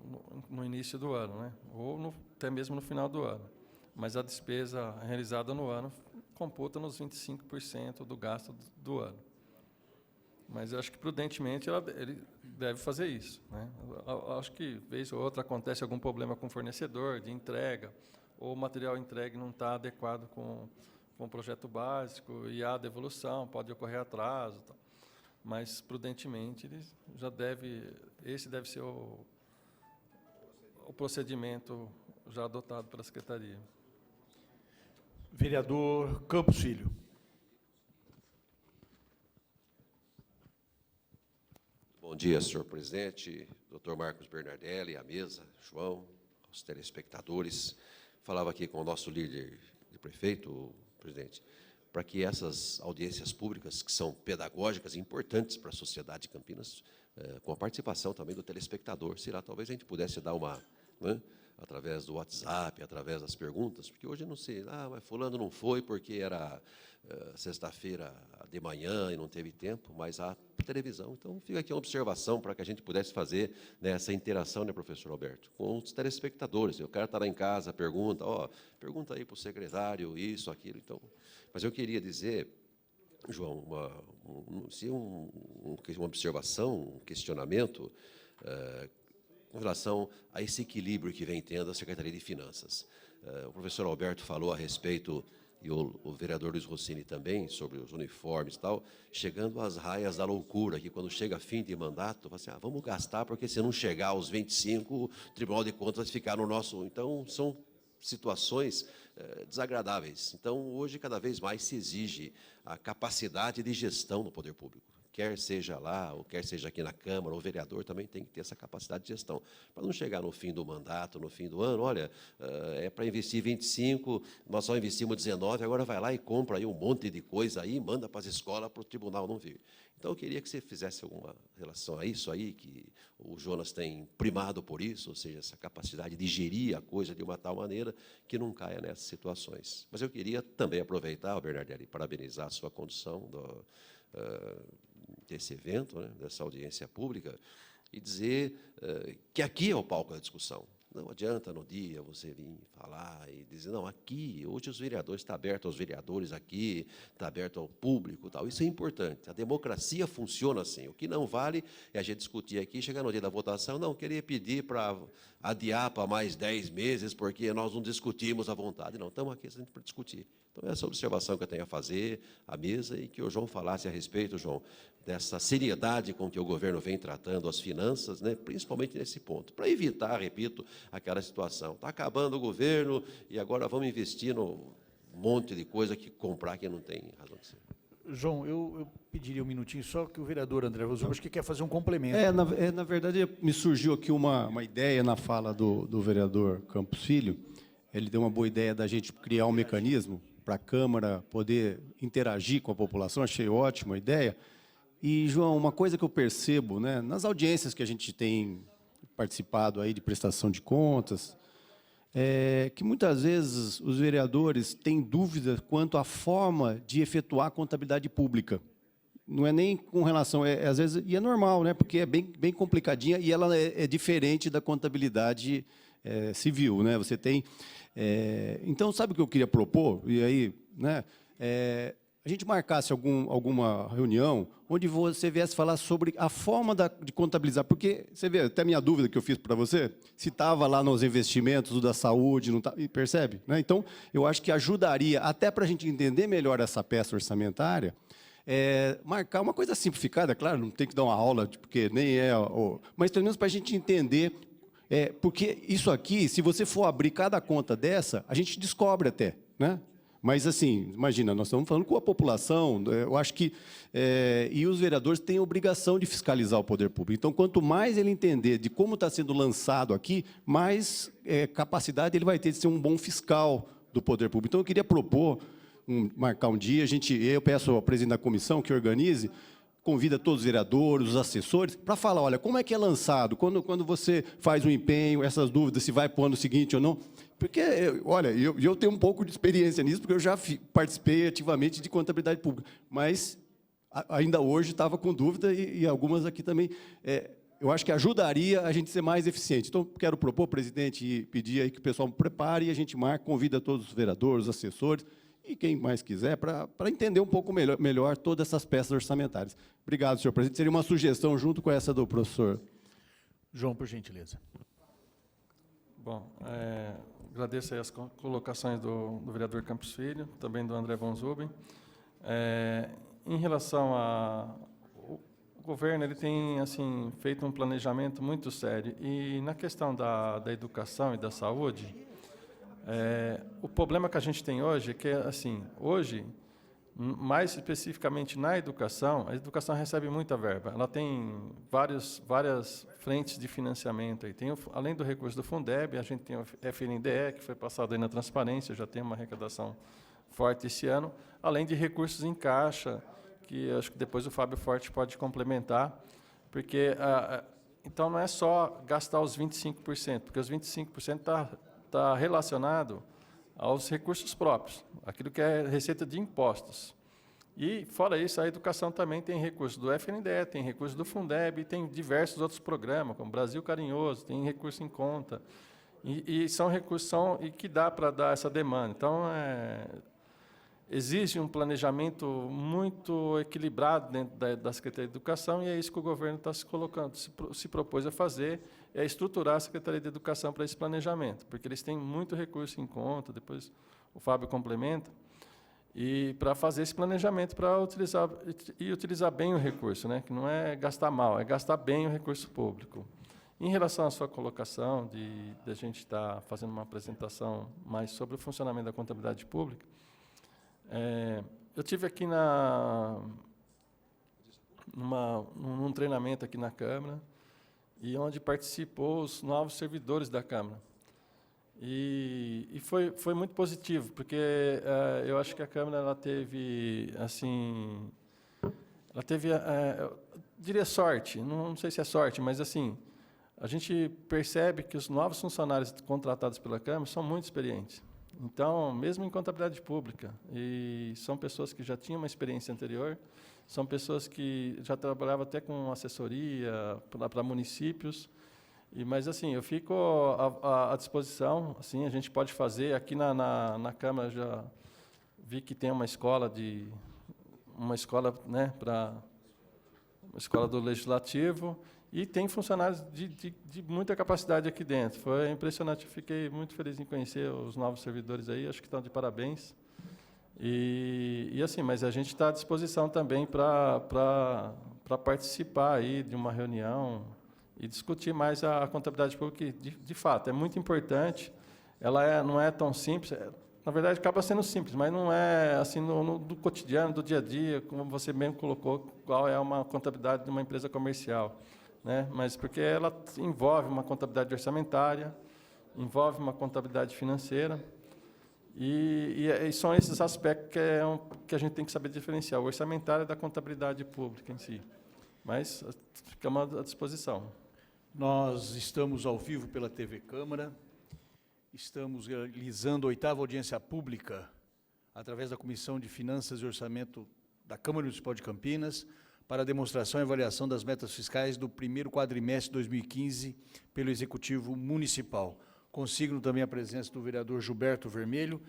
no início do ano, né? Ou até mesmo no final do ano. Mas a despesa realizada no ano computa nos 25% do gasto do ano. Mas eu acho que, prudentemente, ele deve fazer isso, né? Eu acho que, vez ou outra, acontece algum problema com o fornecedor de entrega, ou o material entregue não está adequado com o projeto básico e há devolução, pode ocorrer atraso, tal. Mas, prudentemente, ele esse deve ser o procedimento já adotado pela Secretaria. Vereador Campos Filho. Bom dia, senhor presidente, doutor Marcos Bernardelli, à mesa, João, aos telespectadores. Falava aqui com o nosso líder de prefeito, o presidente, para que essas audiências públicas, que são pedagógicas e importantes para a sociedade de Campinas, com a participação também do telespectador, sei lá, talvez a gente pudesse dar uma, né, através do WhatsApp, através das perguntas, porque hoje eu não sei, mas fulano não foi porque era sexta-feira de manhã e não teve tempo, mas a televisão. Então, fica aqui uma observação para que a gente pudesse fazer, né, essa interação, né, professor Alberto, com os telespectadores. O cara está lá em casa, pergunta, pergunta aí para o secretário isso, aquilo. Então, mas eu queria dizer, João, uma observação, um questionamento com relação a esse equilíbrio que vem tendo a Secretaria de Finanças. O professor Alberto falou a respeito, e o vereador Luiz Rossini também, sobre os uniformes e tal, chegando às raias da loucura, que quando chega fim de mandato, fala assim, vamos gastar, porque se não chegar aos 25, o Tribunal de Contas vai ficar no nosso... Então, são situações desagradáveis. Então, hoje, cada vez mais se exige a capacidade de gestão no poder público. Quer seja lá, ou quer seja aqui na Câmara, o vereador também tem que ter essa capacidade de gestão, para não chegar no fim do mandato, no fim do ano, olha, é para investir 25, nós só investimos 19, agora vai lá e compra aí um monte de coisa aí, manda para as escolas para o tribunal não vir. Então, eu queria que você fizesse alguma relação a isso aí, que o Jonas tem primado por isso, ou seja, essa capacidade de gerir a coisa de uma tal maneira que não caia nessas situações. Mas eu queria também aproveitar, Bernardelli, parabenizar a sua condução desse evento, né, dessa audiência pública, e dizer que aqui é o palco da discussão. Não adianta no dia você vir falar e dizer, não, aqui, hoje os vereadores, está aberto aos vereadores aqui, está aberto ao público, tal. Isso é importante. A democracia funciona assim. O que não vale é a gente discutir aqui, chegar no dia da votação, não, queria pedir para adiar para mais 10 meses, porque nós não discutimos à vontade. Não, estamos aqui para discutir. Então, essa observação que eu tenho a fazer à mesa e que o João falasse a respeito, João, dessa seriedade com que o governo vem tratando as finanças, né, principalmente nesse ponto, para evitar, repito, aquela situação. Está acabando o governo e agora vamos investir num monte de coisa que comprar que não tem razão de ser. João, eu pediria um minutinho só que o vereador André Rosumo acho que quer fazer um complemento. Na verdade, me surgiu aqui uma ideia na fala do vereador Campos Filho. Ele deu uma boa ideia da gente criar um mecanismo para a Câmara poder interagir com a população, achei ótima a ideia. E, João, uma coisa que eu percebo, né, nas audiências que a gente tem participado aí de prestação de contas, é que muitas vezes os vereadores têm dúvidas quanto à forma de efetuar a contabilidade pública. Não é nem com relação, às vezes, e é normal, né, porque é bem complicadinha e ela é diferente da contabilidade civil, né? Você tem... então, sabe o que eu queria propor? E aí, né, a gente marcasse alguma reunião onde você viesse falar sobre a forma de contabilizar, porque, você vê, até a minha dúvida que eu fiz para você, se estava lá nos investimentos do da saúde, não tá, percebe? Né? Então, eu acho que ajudaria, até para a gente entender melhor essa peça orçamentária, marcar uma coisa simplificada, claro, não tem que dar uma aula, porque nem mas pelo menos para a gente entender, porque isso aqui, se você for abrir cada conta dessa, a gente descobre até, né? Mas, assim, imagina, nós estamos falando com a população, eu acho que... e os vereadores têm a obrigação de fiscalizar o poder público. Então, quanto mais ele entender de como está sendo lançado aqui, mais capacidade ele vai ter de ser um bom fiscal do poder público. Então, eu queria propor, marcar um dia, eu peço ao presidente da comissão que organize, convida todos os vereadores, os assessores, para falar, olha, como é que é lançado, quando você faz um empenho, essas dúvidas, se vai para o ano seguinte ou não... Porque, olha, eu tenho um pouco de experiência nisso, porque eu já participei ativamente de contabilidade pública, mas ainda hoje estava com dúvida e algumas aqui também. Eu acho que ajudaria a gente ser mais eficiente. Então, quero propor, presidente, e pedir aí que o pessoal prepare e a gente marque, convida todos os vereadores, os assessores e quem mais quiser, para entender um pouco melhor todas essas peças orçamentárias. Obrigado, senhor presidente. Seria uma sugestão junto com essa do professor. João, por gentileza. Bom, agradeço aí as colocações do vereador Campos Filho, também do André von Zuben. Em relação o governo, ele tem assim feito um planejamento muito sério e na questão da educação e da saúde, o problema que a gente tem hoje é que assim, hoje, mais especificamente na educação, a educação recebe muita verba. Ela tem várias frentes de financiamento. Aí tem, além do recurso do Fundeb, a gente tem o FNDE, que foi passado aí na transparência, já tem uma arrecadação forte esse ano, além de recursos em caixa, que acho que depois o Fábio Forte pode complementar, porque então não é só gastar os 25%, porque os 25% está relacionado aos recursos próprios, aquilo que é receita de impostos. E, fora isso, a educação também tem recursos do FNDE, tem recursos do Fundeb, tem diversos outros programas, como Brasil Carinhoso, tem recurso em conta. E são recursos que dá para dar essa demanda. Então, exige um planejamento muito equilibrado dentro da Secretaria de Educação, e é isso que o governo está se propôs a fazer, é estruturar a Secretaria de Educação para esse planejamento, porque eles têm muito recurso em conta, depois o Fábio complementa, e para fazer esse planejamento, para utilizar bem o recurso, né? Que não é gastar mal, é gastar bem o recurso público. Em relação à sua colocação de a gente estar fazendo uma apresentação mais sobre o funcionamento da contabilidade pública, eu tive aqui num treinamento aqui na Câmara, e onde participou os novos servidores da Câmara. E foi muito positivo, porque eu acho que a Câmara ela teve, assim, diria sorte, não sei se é sorte, mas assim, a gente percebe que os novos funcionários contratados pela Câmara são muito experientes. Então, mesmo em contabilidade pública, e são pessoas que já tinham uma experiência anterior, são pessoas que já trabalhavam até com assessoria para municípios. Mas, assim, eu fico à disposição. Assim, a gente pode fazer. Aqui na Câmara, já vi que tem uma escola, né, uma escola do Legislativo, e tem funcionários de muita capacidade aqui dentro. Foi impressionante, eu fiquei muito feliz em conhecer os novos servidores aí, acho que estão de parabéns. E assim, mas a gente está à disposição também para participar aí de uma reunião e discutir mais a contabilidade pública, que, de fato, é muito importante. Ela não é tão simples, na verdade, acaba sendo simples, mas não é assim do cotidiano, do dia a dia, como você mesmo colocou, qual é uma contabilidade de uma empresa comercial, né? Mas porque ela envolve uma contabilidade orçamentária, envolve uma contabilidade financeira, e são esses aspectos que a gente tem que saber diferenciar, o orçamentário da contabilidade pública em si. Mas ficamos à disposição. Nós estamos ao vivo pela TV Câmara, estamos realizando a 8ª audiência pública através da Comissão de Finanças e Orçamento da Câmara Municipal de Campinas para a demonstração e avaliação das metas fiscais do primeiro quadrimestre de 2015 pelo Executivo Municipal. Consigno também a presença do vereador Gilberto Vermelho.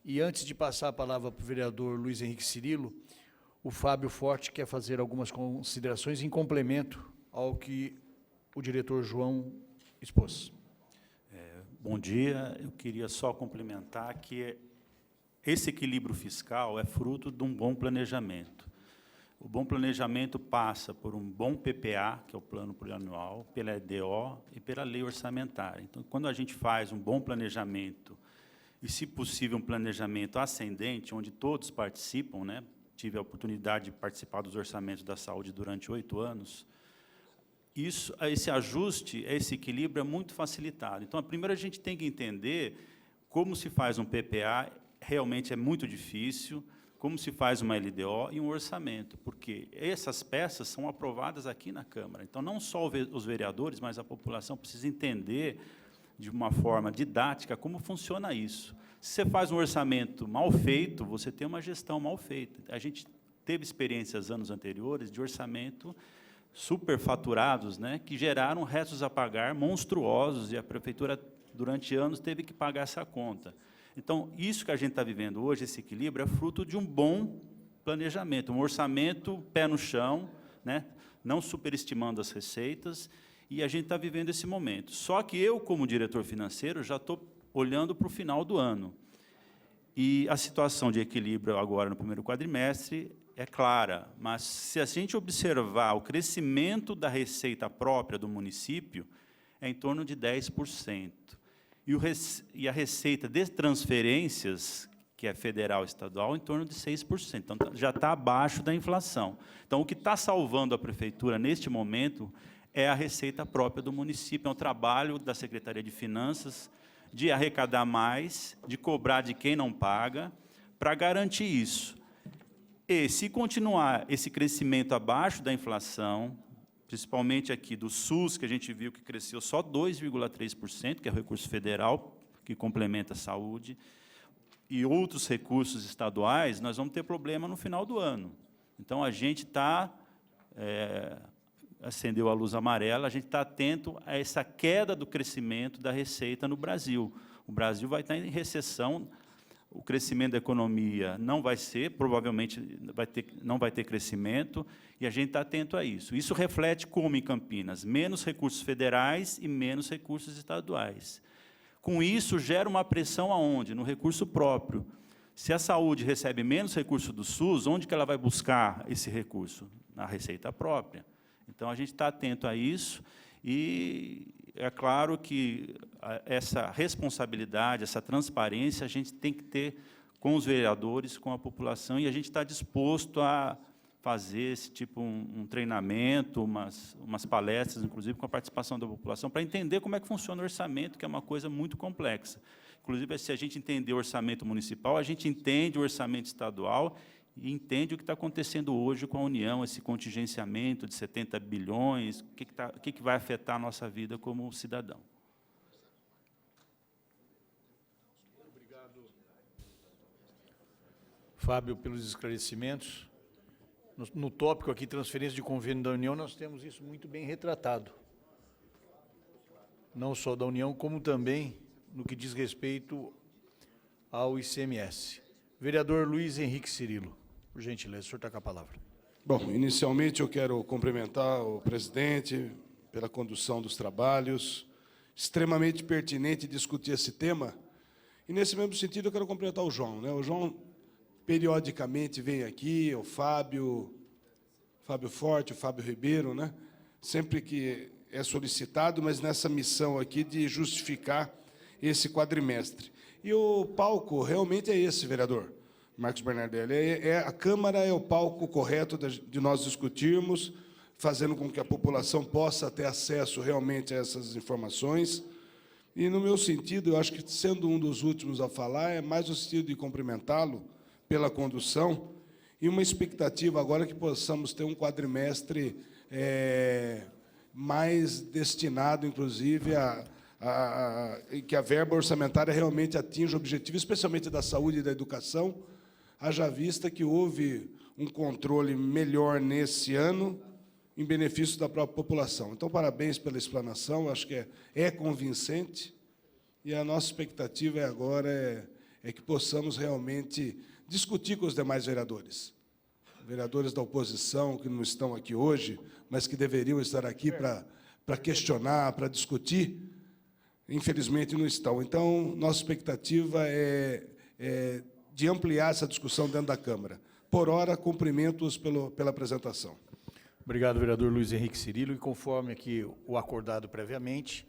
E antes de passar a palavra para o vereador Luiz Henrique Cirilo, o Fábio Forte quer fazer algumas considerações em complemento ao que o diretor João expôs. Bom dia. Eu queria só complementar que esse equilíbrio fiscal é fruto de um bom planejamento. O bom planejamento passa por um bom PPA, que é o Plano Plurianual, pela EDO e pela lei orçamentária. Então, quando a gente faz um bom planejamento e, se possível, um planejamento ascendente, onde todos participam, né? Tive a oportunidade de participar dos orçamentos da saúde durante 8 anos, esse ajuste, esse equilíbrio é muito facilitado. Então, primeiro a gente tem que entender como se faz um PPA, realmente é muito difícil, como se faz uma LDO e um orçamento, porque essas peças são aprovadas aqui na Câmara. Então, não só os vereadores, mas a população precisa entender de uma forma didática como funciona isso. Se você faz um orçamento mal feito, você tem uma gestão mal feita. A gente teve experiências anos anteriores de orçamento superfaturados, né, que geraram restos a pagar monstruosos, e a prefeitura, durante anos, teve que pagar essa conta. Então, isso que a gente está vivendo hoje, esse equilíbrio, é fruto de um bom planejamento, um orçamento pé no chão, né, não superestimando as receitas, e a gente está vivendo esse momento. Só que eu, como diretor financeiro, já estou olhando para o final do ano. E a situação de equilíbrio agora no primeiro quadrimestre é clara, mas se a gente observar o crescimento da receita própria do município, é em torno de 10%. E a receita de transferências, que é federal e estadual, em torno de 6%. Então, já está abaixo da inflação. Então, o que está salvando a prefeitura, neste momento, é a receita própria do município. É um trabalho da Secretaria de Finanças de arrecadar mais, de cobrar de quem não paga, para garantir isso. E, se continuar esse crescimento abaixo da inflação, principalmente aqui do SUS, que a gente viu que cresceu só 2,3%, que é o recurso federal, que complementa a saúde, e outros recursos estaduais, nós vamos ter problema no final do ano. Então, a gente está, acendeu a luz amarela, a gente está atento a essa queda do crescimento da receita no Brasil. O Brasil vai estar em recessão, o crescimento da economia não vai ser, provavelmente não vai ter crescimento, e a gente está atento a isso. Isso reflete como em Campinas? Menos recursos federais e menos recursos estaduais. Com isso, gera uma pressão aonde? No recurso próprio. Se a saúde recebe menos recurso do SUS, onde que ela vai buscar esse recurso? Na receita própria. Então, a gente está atento a isso, e é claro que essa responsabilidade, essa transparência, a gente tem que ter com os vereadores, com a população, e a gente está disposto a fazer esse tipo um treinamento, umas palestras, inclusive, com a participação da população, para entender como é que funciona o orçamento, que é uma coisa muito complexa. Inclusive, se a gente entender o orçamento municipal, a gente entende o orçamento estadual e entende o que está acontecendo hoje com a União, esse contingenciamento de 70 bilhões, o que vai afetar a nossa vida como cidadão. Obrigado, Fábio, pelos esclarecimentos. No tópico aqui, transferência de convênio da União, nós temos isso muito bem retratado. Não só da União, como também no que diz respeito ao ICMS. Vereador Luiz Henrique Cirilo, por gentileza, o senhor está com a palavra. Bom, inicialmente eu quero cumprimentar o presidente pela condução dos trabalhos, extremamente pertinente discutir esse tema, e nesse mesmo sentido eu quero cumprimentar o João, né? O João periodicamente vem aqui, o Fábio Forte, o Fábio Ribeiro, né? Sempre que é solicitado, mas nessa missão aqui de justificar esse quadrimestre. E o palco realmente é esse, vereador Marcos Bernardelli. A Câmara é o palco correto de nós discutirmos, fazendo com que a população possa ter acesso realmente a essas informações. E, no meu sentido, eu acho que, sendo um dos últimos a falar, é mais no sentido de cumprimentá-lo pela condução e uma expectativa agora que possamos ter um quadrimestre mais destinado, inclusive, que a verba orçamentária realmente atinja o objetivo, especialmente da saúde e da educação, haja vista que houve um controle melhor nesse ano, em benefício da própria população. Então, parabéns pela explanação, acho que é convincente, e a nossa expectativa agora é que possamos realmente discutir com os demais vereadores da oposição, que não estão aqui hoje, mas que deveriam estar aqui para questionar, para discutir, infelizmente não estão. Então, nossa expectativa é de ampliar essa discussão dentro da Câmara. Por ora, cumprimento-os pela apresentação. Obrigado, vereador Luiz Henrique Cirilo. E conforme aqui o acordado previamente,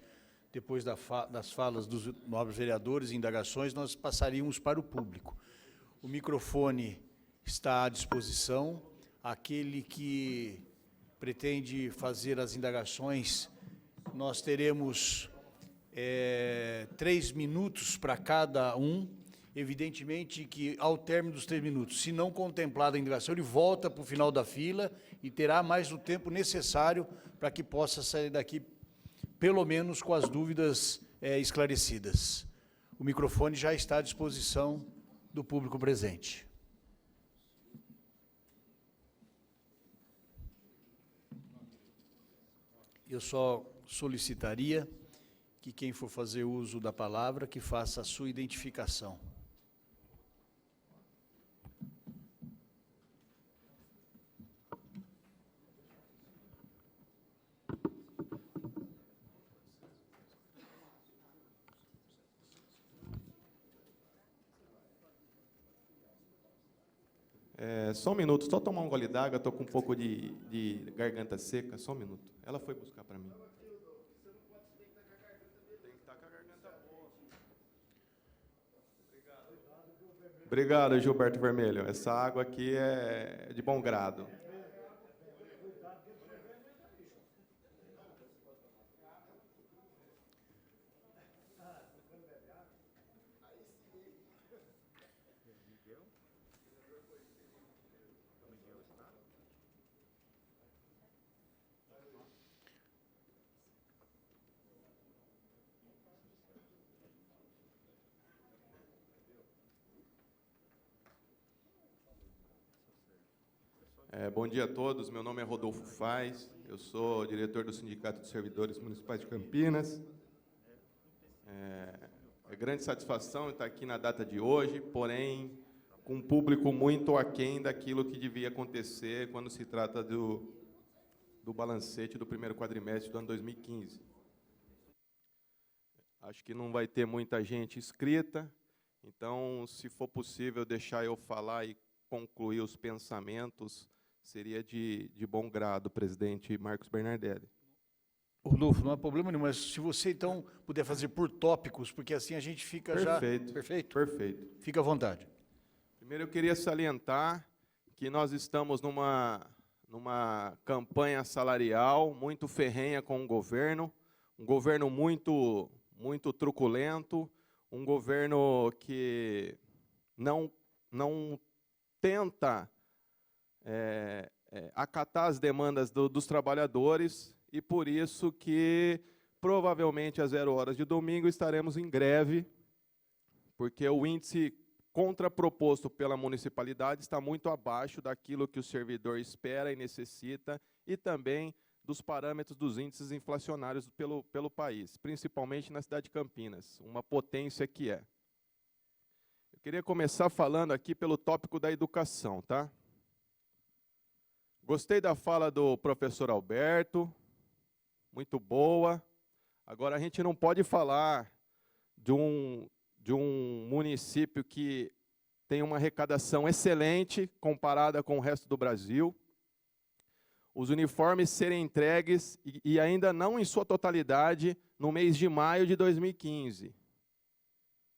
depois das falas dos nobres vereadores e indagações, nós passaríamos para o público. O microfone está à disposição. Aquele que pretende fazer as indagações, nós teremos 3 minutos para cada um. Evidentemente que, ao término dos 3 minutos, se não contemplada a indagação, ele volta para o final da fila e terá mais o tempo necessário para que possa sair daqui, pelo menos com as dúvidas esclarecidas. O microfone já está à disposição do público presente. Eu só solicitaria que quem for fazer uso da palavra, que faça a sua identificação. Só um minuto, só tomar um gole d'água, estou com um pouco de garganta seca, só um minuto. Ela foi buscar para mim. Tem que estar com a garganta boa. Obrigado, Gilberto Vermelho. Essa água aqui é de bom grado. Bom dia a todos, meu nome é Rodolfo Faz, eu sou diretor do Sindicato de Servidores Municipais de Campinas. É grande satisfação estar aqui na data de hoje, porém, com um público muito aquém daquilo que devia acontecer quando se trata do balancete do primeiro quadrimestre do ano 2015. Acho que não vai ter muita gente inscrita, então, se for possível deixar eu falar e concluir os pensamentos, seria de bom grado, presidente Marcos Bernardelli. Rodolfo, não há problema nenhum, mas se você, então, puder fazer por tópicos, porque assim a gente fica Perfeito, já... Perfeito? Perfeito. Fica à vontade. Primeiro, eu queria salientar que nós estamos numa campanha salarial muito ferrenha com o governo, um governo muito truculento, um governo que não tenta acatar as demandas dos trabalhadores, e por isso que, provavelmente, às 0 horas de domingo, estaremos em greve, porque o índice contraproposto pela municipalidade está muito abaixo daquilo que o servidor espera e necessita, e também dos parâmetros dos índices inflacionários pelo país, principalmente na cidade de Campinas, uma potência que é. Eu queria começar falando aqui pelo tópico da educação, tá? Gostei da fala do professor Alberto, muito boa. Agora, a gente não pode falar de um município que tem uma arrecadação excelente comparada com o resto do Brasil, os uniformes serem entregues, e ainda não em sua totalidade, no mês de maio de 2015.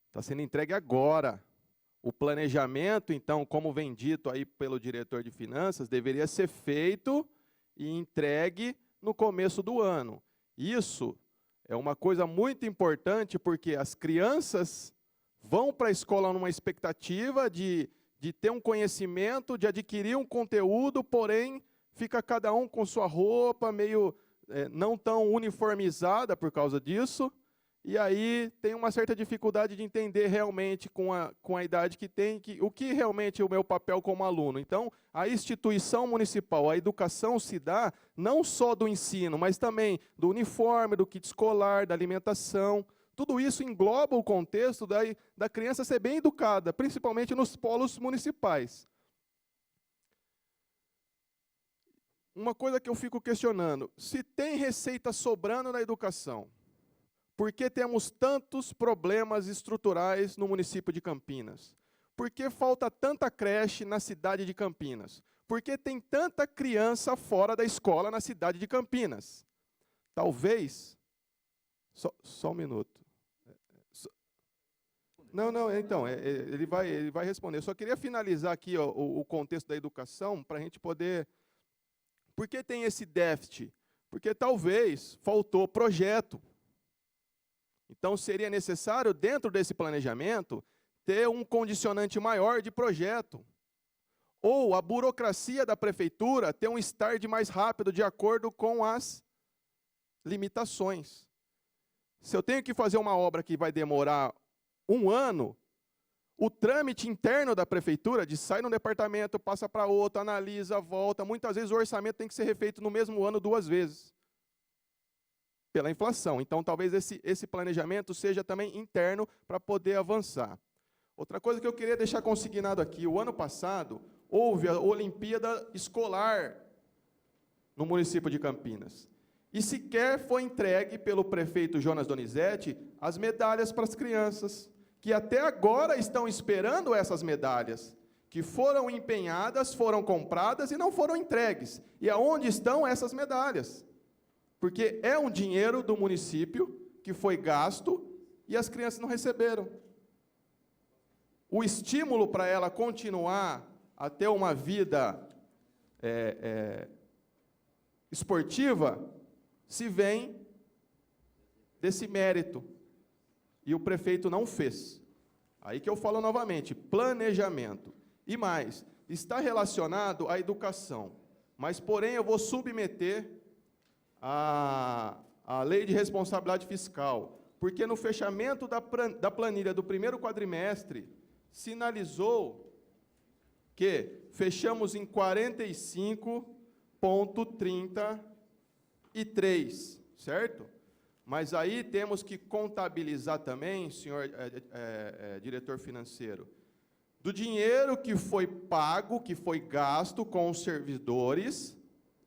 Está sendo entregue agora. O planejamento, então, como vem dito aí pelo diretor de finanças, deveria ser feito e entregue no começo do ano. Isso é uma coisa muito importante, porque as crianças vão para a escola numa expectativa de ter um conhecimento, de adquirir um conteúdo, porém, fica cada um com sua roupa meio não tão uniformizada por causa disso, e aí tem uma certa dificuldade de entender realmente, com a idade que tem, o que realmente é o meu papel como aluno. Então, a instituição municipal, a educação se dá não só do ensino, mas também do uniforme, do kit escolar, da alimentação. Tudo isso engloba o contexto da criança ser bem educada, principalmente nos polos municipais. Uma coisa que eu fico questionando, se tem receita sobrando na educação, por que temos tantos problemas estruturais no município de Campinas? Por que falta tanta creche na cidade de Campinas? Por que tem tanta criança fora da escola na cidade de Campinas? Talvez... Só um minuto. Então, ele vai responder. Eu só queria finalizar aqui o contexto da educação, para a gente poder... Por que tem esse déficit? Porque talvez faltou projeto. Então, seria necessário, dentro desse planejamento, ter um condicionante maior de projeto. Ou a burocracia da prefeitura ter um start mais rápido, de acordo com as limitações. Se eu tenho que fazer uma obra que vai demorar 1 ano, o trâmite interno da prefeitura, de sair no departamento, passa para outro, analisa, volta, muitas vezes o orçamento tem que ser refeito no mesmo ano 2 vezes. Pela inflação. Então, talvez esse planejamento seja também interno para poder avançar. Outra coisa que eu queria deixar consignado aqui, o ano passado, houve a Olimpíada Escolar no município de Campinas. E sequer foi entregue pelo prefeito Jonas Donizete as medalhas para as crianças, que até agora estão esperando essas medalhas, que foram empenhadas, foram compradas e não foram entregues. E aonde estão essas medalhas? Porque é um dinheiro do município que foi gasto e as crianças não receberam. O estímulo para ela continuar a ter uma vida esportiva se vem desse mérito. E o prefeito não fez. Aí que eu falo novamente, planejamento. E mais, está relacionado à educação. Mas, porém, eu vou submeter a lei de responsabilidade fiscal, porque no fechamento da planilha do primeiro quadrimestre, sinalizou que fechamos em 45,33, certo? Mas aí temos que contabilizar também, senhor diretor financeiro, do dinheiro que foi pago, que foi gasto com os servidores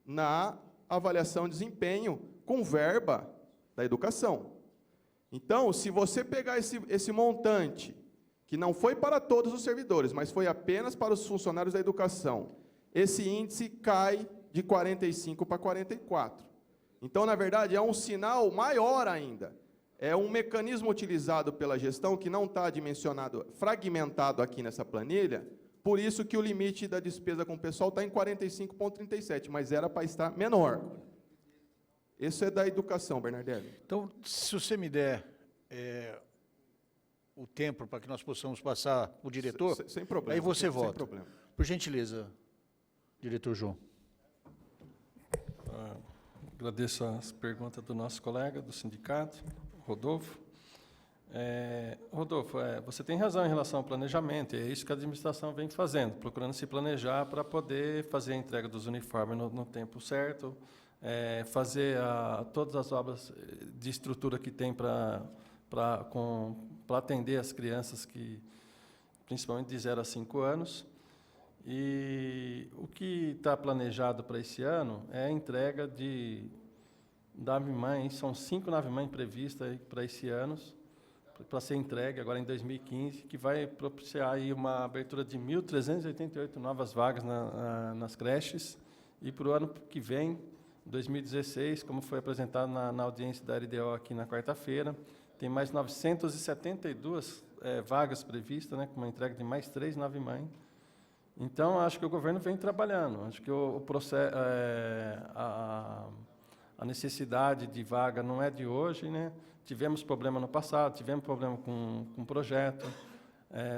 na avaliação de desempenho, com verba da educação. Então, se você pegar esse montante, que não foi para todos os servidores, mas foi apenas para os funcionários da educação, esse índice cai de 45 para 44. Então, na verdade, é um sinal maior ainda. É um mecanismo utilizado pela gestão que não está dimensionado, fragmentado aqui nessa planilha, por isso que o limite da despesa com o pessoal está em 45,37, mas era para estar menor. Isso é da educação, Bernardelli. Então, se você me der o tempo para que nós possamos passar o diretor, sem problema. aí você volta. Sem problema. Por gentileza, diretor João. Agradeço as perguntas do nosso colega do sindicato, Rodolfo. Rodolfo, você tem razão em relação ao planejamento, é isso que a administração vem fazendo, procurando se planejar para poder fazer a entrega dos uniformes no tempo certo, fazer todas as obras de estrutura que tem para atender as crianças, principalmente de 0 a 5 anos. E o que está planejado para esse ano é a entrega de nave-mãe, são 5 nave-mãe previstas para esse ano, para ser entregue agora em 2015, que vai propiciar aí uma abertura de 1.388 novas vagas nas creches, e para o ano que vem, 2016, como foi apresentado na audiência da LDO aqui na quarta-feira, tem mais 972 vagas previstas, né, com uma entrega de mais 3 nave-mãe. Então, acho que o governo vem trabalhando. Acho que o processo, a necessidade de vaga não é de hoje, né? Tivemos problema no passado, tivemos problema com o projeto.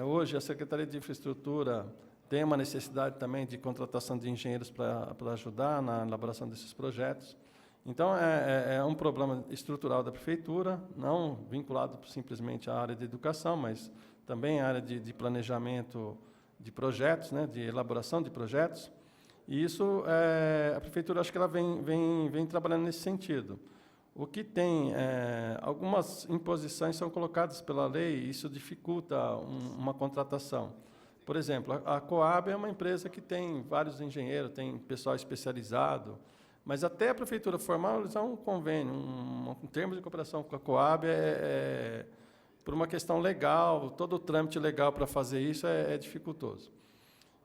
Hoje, a Secretaria de Infraestrutura tem uma necessidade também de contratação de engenheiros para ajudar na elaboração desses projetos. Então, é um problema estrutural da Prefeitura, não vinculado simplesmente à área de educação, mas também à área de planejamento de projetos, né, de elaboração de projetos, e isso, a Prefeitura, acho que ela vem trabalhando nesse sentido. O que tem, algumas imposições são colocadas pela lei, e isso dificulta uma contratação. Por exemplo, a Coab é uma empresa que tem vários engenheiros, tem pessoal especializado, mas até a Prefeitura formalizar um convênio, um termo de cooperação com a Coab por uma questão legal, todo o trâmite legal para fazer isso é dificultoso.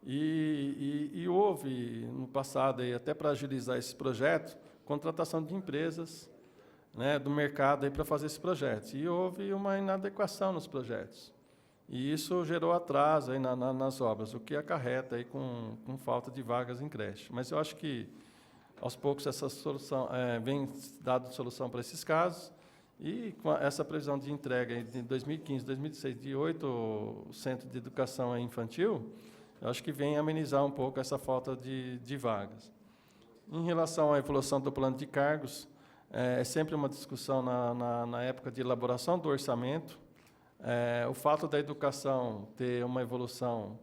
E houve, no passado, aí, até para agilizar esses projetos, contratação de empresas, né, do mercado para fazer esses projetos. E houve uma inadequação nos projetos. E isso gerou atraso aí nas obras, o que acarreta aí com falta de vagas em creche. Mas eu acho que, aos poucos, essa solução vem dando solução para esses casos. E com essa previsão de entrega de 2015, 2016, de 8 centros de educação infantil, eu acho que vem amenizar um pouco essa falta de vagas. Em relação à evolução do plano de cargos, é sempre uma discussão na época de elaboração do orçamento. O fato da educação ter uma evolução,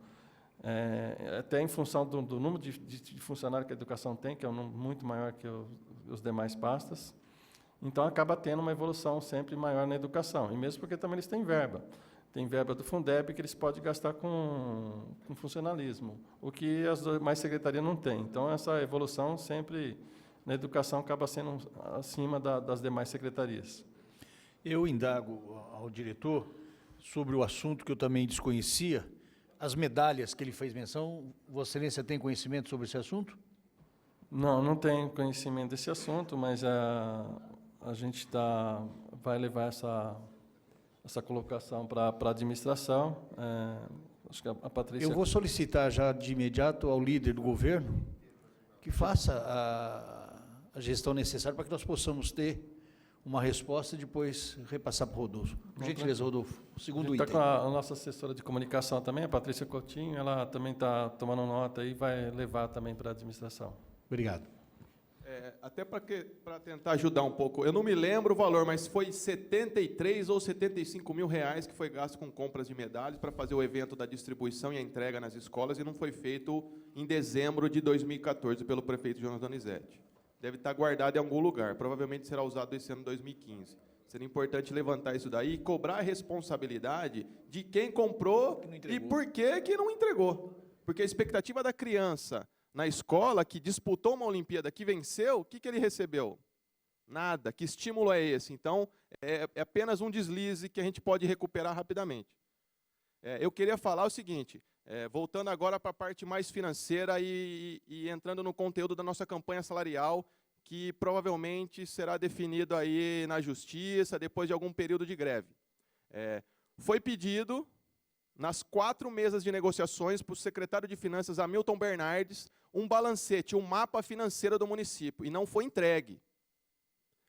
até em função do número de funcionários que a educação tem, que é um número muito maior que os demais pastas. Então, acaba tendo uma evolução sempre maior na educação, e mesmo porque também eles têm verba. Tem verba do Fundeb que eles podem gastar com funcionalismo, o que as demais secretarias não têm. Então, essa evolução sempre na educação acaba sendo acima das demais secretarias. Eu indago ao diretor sobre o assunto que eu também desconhecia, as medalhas que ele fez menção. Vossa Excelência tem conhecimento sobre esse assunto? Não tenho conhecimento desse assunto, mas a gente vai levar essa colocação para a administração. Acho que a Patrícia... Eu vou solicitar já de imediato ao líder do governo que faça a gestão necessária para que nós possamos ter uma resposta e depois repassar para o Rodolfo. Por gentileza, Rodolfo, o segundo item. Está com a nossa assessora de comunicação também, a Patrícia Coutinho, ela também está tomando nota e vai levar também para a administração. Obrigado. Até para tentar ajudar um pouco, eu não me lembro o valor, mas foi 73 ou 75 mil reais que foi gasto com compras de medalhas para fazer o evento da distribuição e a entrega nas escolas, e não foi feito em dezembro de 2014 pelo prefeito Jonas Donizete. Deve estar guardado em algum lugar, provavelmente será usado esse ano 2015. Seria importante levantar isso daí e cobrar a responsabilidade de quem comprou e por que não entregou. Porque a expectativa da criança na escola, que disputou uma Olimpíada, que venceu, o que ele recebeu? Nada. Que estímulo é esse? Então, é apenas um deslize que a gente pode recuperar rapidamente. Eu queria falar o seguinte, voltando agora para a parte mais financeira e entrando no conteúdo da nossa campanha salarial, que provavelmente será definido aí na Justiça, depois de algum período de greve. Foi pedido, nas 4 mesas de negociações, para o secretário de Finanças, Hamilton Bernardes, um balancete, um mapa financeiro do município, e não foi entregue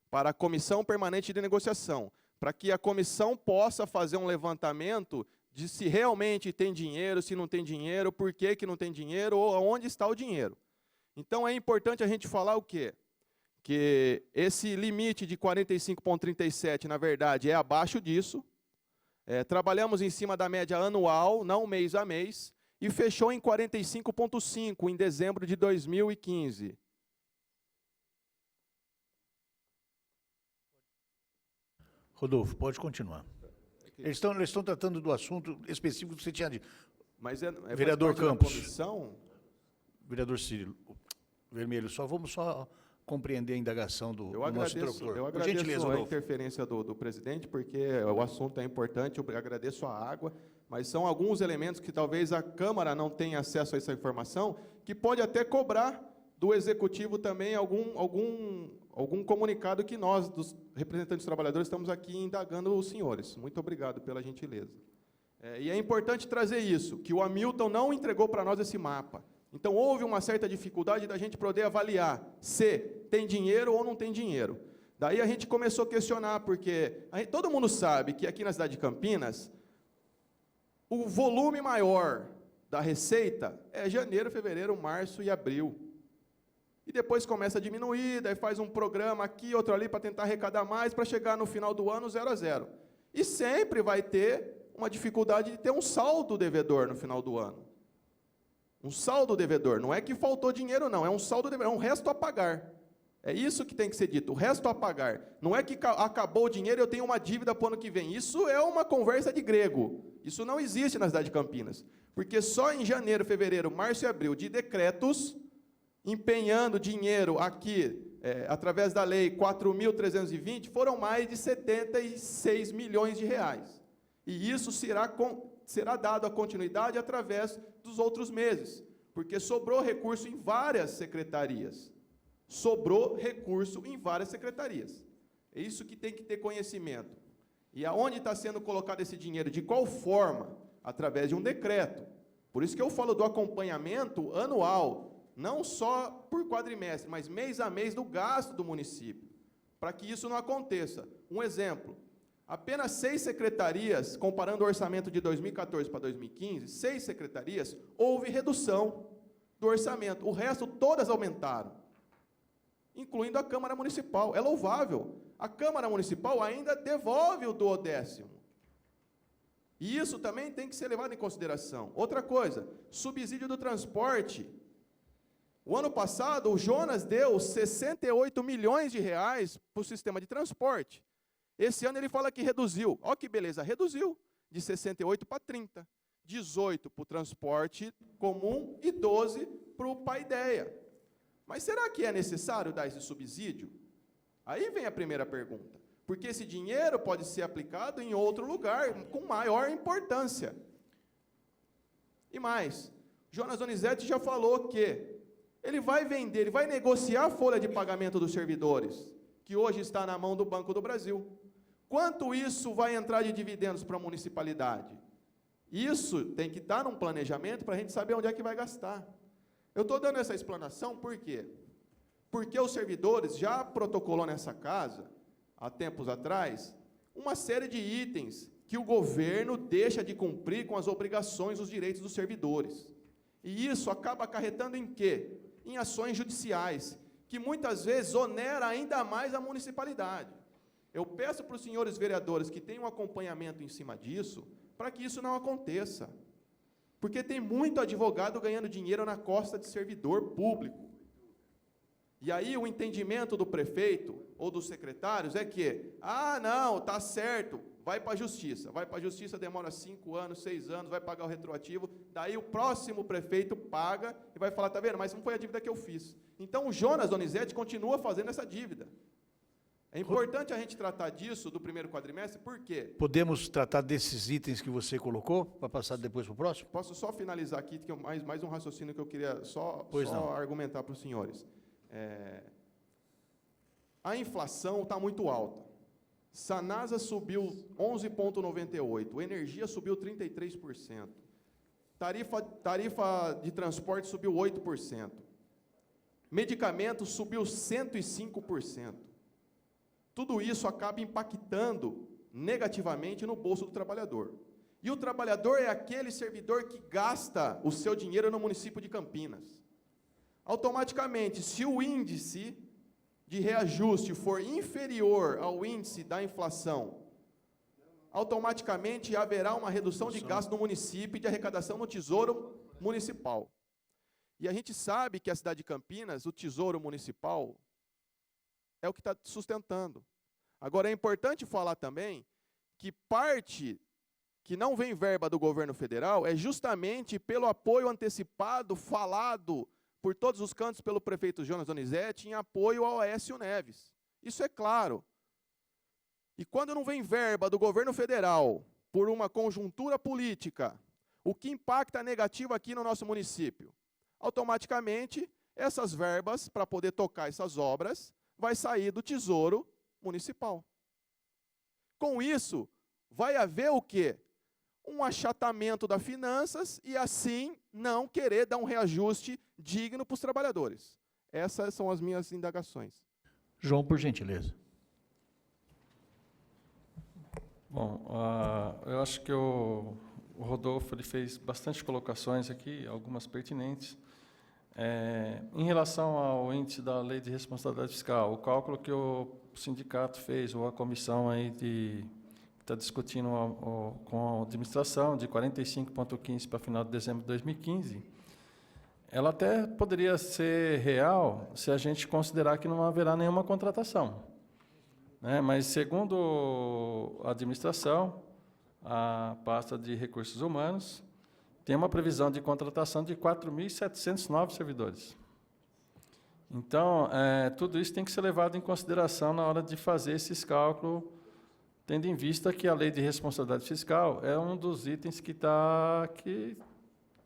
para a Comissão Permanente de Negociação, para que a comissão possa fazer um levantamento de se realmente tem dinheiro, se não tem dinheiro, por que não tem dinheiro, ou onde está o dinheiro. Então, é importante a gente falar o quê? Que esse limite de 45,37, na verdade, é abaixo disso. Trabalhamos em cima da média anual, não mês a mês, e fechou em 45,5 em dezembro de 2015. Rodolfo, pode continuar. Eles estão tratando do assunto específico que você tinha dito. Mas Vereador Campos. Comissão? Vereador Ciro Vermelho, vamos compreender a indagação do nosso interlocutor. Eu agradeço a interferência do presidente, porque o assunto é importante, eu agradeço a água, mas são alguns elementos que talvez a Câmara não tenha acesso a essa informação, que pode até cobrar do Executivo também algum comunicado que nós, dos representantes dos trabalhadores, estamos aqui indagando os senhores. Muito obrigado pela gentileza. E é importante trazer isso, que o Hamilton não entregou para nós esse mapa. Então, houve uma certa dificuldade da gente poder avaliar se tem dinheiro ou não tem dinheiro. Daí a gente começou a questionar, porque todo mundo sabe que aqui na cidade de Campinas, o volume maior da receita é janeiro, fevereiro, março e abril. E depois começa a diminuir, daí faz um programa aqui, outro ali, para tentar arrecadar mais, para chegar no final do ano 0 a 0. E sempre vai ter uma dificuldade de ter um saldo devedor no final do ano. Um saldo devedor, não é que faltou dinheiro, não, é um saldo devedor, é um resto a pagar. É isso que tem que ser dito, o resto a pagar. Não é que acabou o dinheiro e eu tenho uma dívida para o ano que vem. Isso é uma conversa de grego. Isso não existe na cidade de Campinas. Porque só em janeiro, fevereiro, março e abril, de decretos, empenhando dinheiro aqui, através da lei 4.320, foram mais de 76 milhões de reais. E isso será dado a continuidade através dos outros meses, porque sobrou recurso em várias secretarias. Sobrou recurso em várias secretarias. É isso que tem que ter conhecimento. E aonde está sendo colocado esse dinheiro? De qual forma? Através de um decreto. Por isso que eu falo do acompanhamento anual, não só por quadrimestre, mas mês a mês do gasto do município, para que isso não aconteça. Um exemplo, apenas 6 secretarias, comparando o orçamento de 2014 para 2015, 6 secretarias, houve redução do orçamento. O resto, todas aumentaram, incluindo a Câmara Municipal. É louvável. A Câmara Municipal ainda devolve o 12º. E isso também tem que ser levado em consideração. Outra coisa, subsídio do transporte. O ano passado, o Jonas deu 68 milhões de reais para o sistema de transporte. Esse ano ele fala que reduziu. Olha que beleza, reduziu de 68 para 30. 18 para o transporte comum e 12 para o Paideia. Mas será que é necessário dar esse subsídio? Aí vem a primeira pergunta. Porque esse dinheiro pode ser aplicado em outro lugar, com maior importância. E mais, Jonas Donizete já falou que ele vai vender, ele vai negociar a folha de pagamento dos servidores, que hoje está na mão do Banco do Brasil. Quanto isso vai entrar de dividendos para a municipalidade? Isso tem que estar num planejamento para a gente saber onde é que vai gastar. Eu estou dando essa explanação por quê? Porque os servidores já protocolou nessa casa, há tempos atrás, uma série de itens que o governo deixa de cumprir com as obrigações, os direitos dos servidores. E isso acaba acarretando em quê? Em ações judiciais, que muitas vezes onera ainda mais a municipalidade. Eu peço para os senhores vereadores que tenham um acompanhamento em cima disso, para que isso não aconteça. Porque tem muito advogado ganhando dinheiro na costa de servidor público. E aí o entendimento do prefeito ou dos secretários é que, não, está certo, vai para a justiça. Vai para a justiça, demora 5 anos, 6 anos, vai pagar o retroativo, daí o próximo prefeito paga e vai falar, tá vendo, mas não foi a dívida que eu fiz. Então o Jonas Donizete continua fazendo essa dívida. É importante a gente tratar disso do primeiro quadrimestre, por quê? Podemos tratar desses itens que você colocou, para passar depois para o próximo? Posso só finalizar aqui, que mais um raciocínio que eu queria só argumentar para os senhores. A inflação está muito alta. Sanasa subiu 11,98%, energia subiu 33%, tarifa de transporte subiu 8%, medicamentos subiu 105%. Tudo isso acaba impactando negativamente no bolso do trabalhador. E o trabalhador é aquele servidor que gasta o seu dinheiro no município de Campinas. Automaticamente, se o índice de reajuste for inferior ao índice da inflação, automaticamente haverá uma redução de gasto no município e de arrecadação no Tesouro Municipal. E a gente sabe que a cidade de Campinas, o Tesouro Municipal, é o que está sustentando. Agora, é importante falar também que parte que não vem verba do governo federal é justamente pelo apoio antecipado, falado por todos os cantos pelo prefeito Jonas Donizete, em apoio ao Aécio Neves. Isso é claro. E quando não vem verba do governo federal, por uma conjuntura política, o que impacta negativo aqui no nosso município? Automaticamente, essas verbas, para poder tocar essas obras, vai sair do Tesouro Municipal. Com isso, vai haver o quê? Um achatamento das finanças e, assim, não querer dar um reajuste digno para os trabalhadores. Essas são as minhas indagações. João, por gentileza. Bom, eu acho que o Rodolfo ele fez bastante colocações aqui, algumas pertinentes. Em relação ao índice da Lei de Responsabilidade Fiscal, o cálculo que o sindicato fez, ou a comissão aí que está discutindo com a administração, de 45,15 para final de dezembro de 2015, ela até poderia ser real se a gente considerar que não haverá nenhuma contratação. Né? Mas, segundo a administração, a pasta de recursos humanos tem uma previsão de contratação de 4.700 novos servidores. Então, tudo isso tem que ser levado em consideração na hora de fazer esses cálculos, tendo em vista que a Lei de Responsabilidade Fiscal é um dos itens que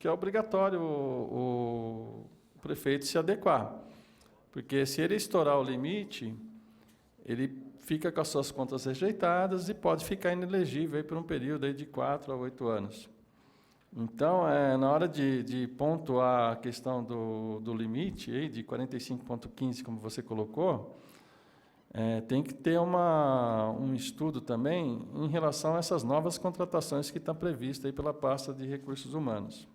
é obrigatório o prefeito se adequar. Porque, se ele estourar o limite, ele fica com as suas contas rejeitadas e pode ficar inelegível aí por um período aí de 4 a 8 anos. Então, na hora de pontuar a questão do limite, aí, de 45,15, como você colocou, tem que ter um estudo também em relação a essas novas contratações que estão previstas aí pela pasta de recursos humanos.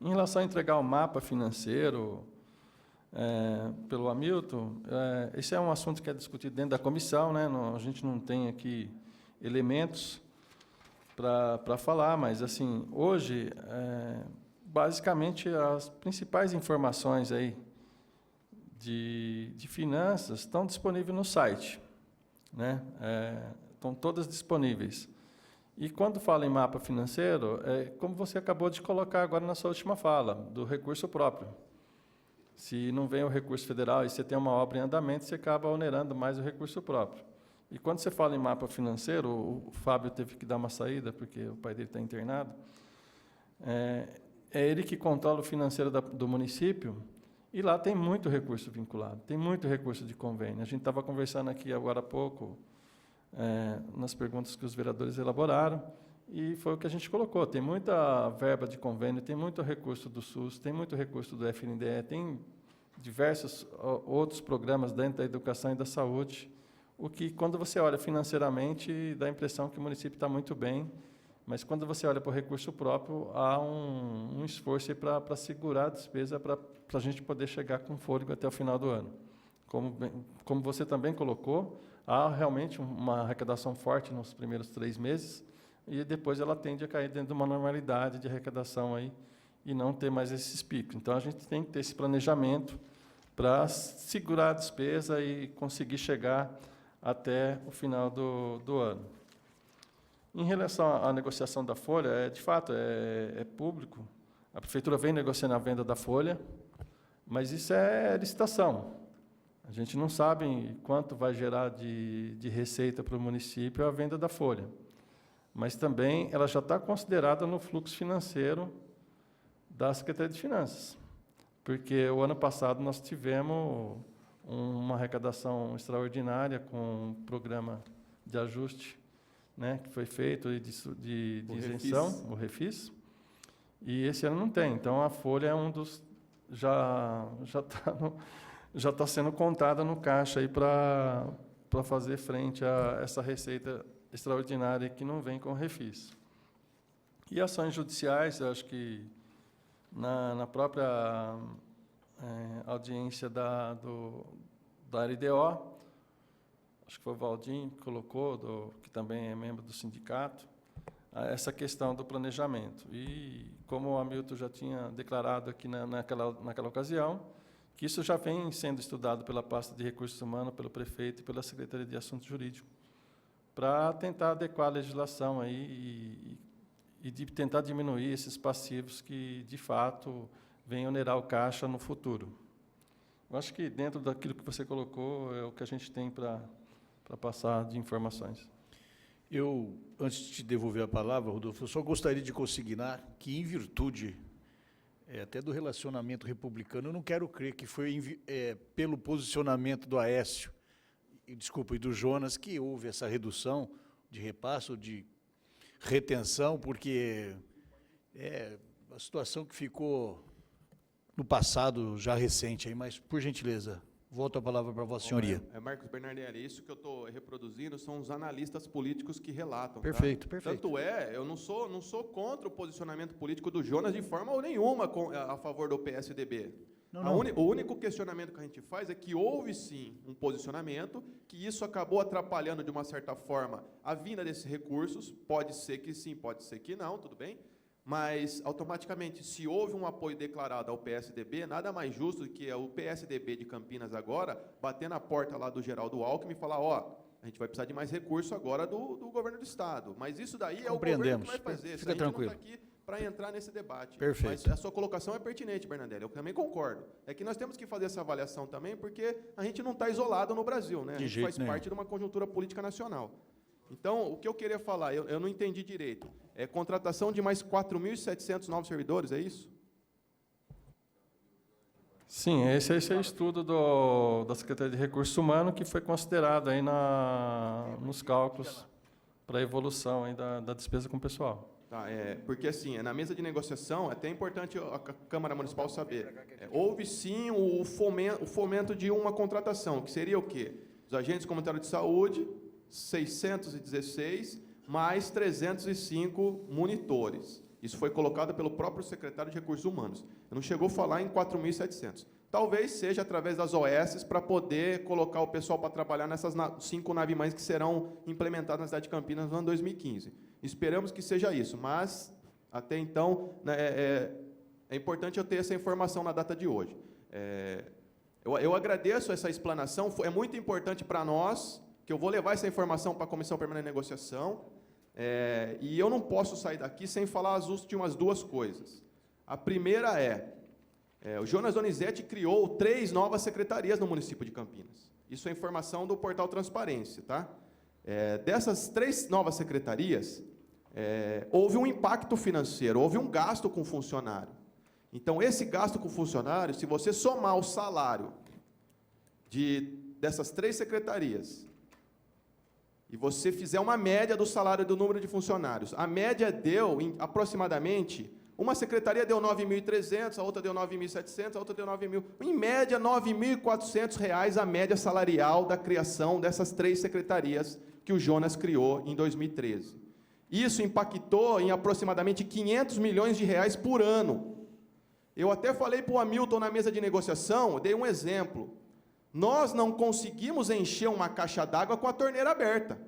Em relação a entregar o mapa financeiro pelo Hamilton, esse é um assunto que é discutido dentro da comissão, né? A gente não tem aqui elementos para falar, mas, assim, hoje, basicamente, as principais informações aí de finanças estão disponíveis no site, né? Estão todas disponíveis. E, quando fala em mapa financeiro, como você acabou de colocar agora na sua última fala, do recurso próprio. Se não vem o recurso federal e você tem uma obra em andamento, você acaba onerando mais o recurso próprio. E, quando você fala em mapa financeiro, o Fábio teve que dar uma saída, porque o pai dele está internado, é ele que controla o financeiro do município, e lá tem muito recurso vinculado, tem muito recurso de convênio. A gente estava conversando aqui agora há pouco, nas perguntas que os vereadores elaboraram, e foi o que a gente colocou. Tem muita verba de convênio, tem muito recurso do SUS, tem muito recurso do FNDE, tem diversos outros programas dentro da educação e da saúde, o que, quando você olha financeiramente, dá a impressão que o município está muito bem, mas, quando você olha para o recurso próprio, há um um esforço para segurar a despesa, para a gente poder chegar com fôlego até o final do ano. Como você também colocou, há realmente uma arrecadação forte nos primeiros 3 meses, e depois ela tende a cair dentro de uma normalidade de arrecadação aí, e não ter mais esses picos. Então, a gente tem que ter esse planejamento para segurar a despesa e conseguir chegar até o final do ano. Em relação à negociação da folha, de fato, é público. A Prefeitura vem negociando a venda da folha, mas isso é licitação. A gente não sabe quanto vai gerar de receita para o município a venda da folha. Mas também ela já está considerada no fluxo financeiro da Secretaria de Finanças. Porque o ano passado nós tivemos uma arrecadação extraordinária com um programa de ajuste, né, que foi feito de isenção, o Refis, e esse ano não tem. Então, a folha é um dos... já está sendo contada no caixa aí para fazer frente a essa receita extraordinária que não vem com o Refis. E ações judiciais, eu acho que na própria audiência da LDO, acho que foi o Valdim que colocou, que também é membro do sindicato, essa questão do planejamento. E, como o Hamilton já tinha declarado aqui naquela ocasião, que isso já vem sendo estudado pela pasta de recursos humanos, pelo prefeito e pela Secretaria de Assuntos Jurídicos, para tentar adequar a legislação aí e de tentar diminuir esses passivos que, de fato, vêm onerar o caixa no futuro. Eu acho que, dentro daquilo que você colocou, é o que a gente tem para passar de informações. Eu, antes de te devolver a palavra, Rodolfo, eu só gostaria de consignar que, em virtude até do relacionamento republicano, eu não quero crer que foi pelo posicionamento do Aécio, e do Jonas, que houve essa redução de repasse ou de retenção, porque é a situação que ficou no passado já recente, aí, mas, por gentileza, volto a palavra para Vossa Senhoria. Marcos Bernardelli, isso que eu estou reproduzindo são os analistas políticos que relatam. Perfeito, tá? perfeito. Tanto eu não sou contra o posicionamento político do Jonas de forma nenhuma a favor do PSDB. O único questionamento que a gente faz é que houve, sim, um posicionamento, que isso acabou atrapalhando, de uma certa forma, a vinda desses recursos. Pode ser que sim, pode ser que não, tudo bem? Mas, automaticamente, se houve um apoio declarado ao PSDB, nada mais justo do que o PSDB de Campinas agora bater na porta lá do Geraldo Alckmin e falar, a gente vai precisar de mais recurso agora do governo do Estado. Mas isso daí é o governo que vai fazer. Fica tranquilo. A gente não está aqui para entrar nesse debate. Perfeito. Mas a sua colocação é pertinente, Bernardelli, eu também concordo. É que nós temos que fazer essa avaliação também, porque a gente não está isolado no Brasil, né? A gente faz parte de uma conjuntura política nacional. Então, o que eu queria falar, eu não entendi direito. É contratação de mais 4.700 novos servidores, é isso? Sim, esse é o estudo da Secretaria de Recursos Humanos, que foi considerado aí nos cálculos para a evolução aí da despesa com o pessoal. Tá, porque, assim, na mesa de negociação, é até importante a Câmara Municipal saber. Houve, sim, o fomento de uma contratação, que seria o quê? Os agentes comunitários de saúde, 616, mais 305 monitores. Isso foi colocado pelo próprio secretário de Recursos Humanos. Não chegou a falar em 4.700. Talvez seja através das OS para poder colocar o pessoal para trabalhar nessas 5 navimães que serão implementadas na cidade de Campinas no ano 2015. Esperamos que seja isso, mas, até então, é importante eu ter essa informação na data de hoje. Eu agradeço essa explanação, é muito importante para nós, que eu vou levar essa informação para a Comissão Permanente de Negociação, e eu não posso sair daqui sem falar as últimas 2 coisas. A primeira o Jonas Donizete criou 3 novas secretarias no município de Campinas. Isso é informação do portal Transparência, tá? Dessas 3 novas secretarias, houve um impacto financeiro, houve um gasto com funcionário. Então, esse gasto com funcionário, se você somar o salário dessas 3 secretarias, e você fizer uma média do salário do número de funcionários, a média deu, aproximadamente, uma secretaria deu 9.300, a outra deu 9.700, a outra deu 9.000. Em média, R$ 9.400 a média salarial da criação dessas 3 secretarias que o Jonas criou em 2013. Isso impactou em aproximadamente R$ 500 milhões por ano Eu até falei para o Hamilton na mesa de negociação, dei um exemplo. Nós não conseguimos encher uma caixa d'água com a torneira aberta.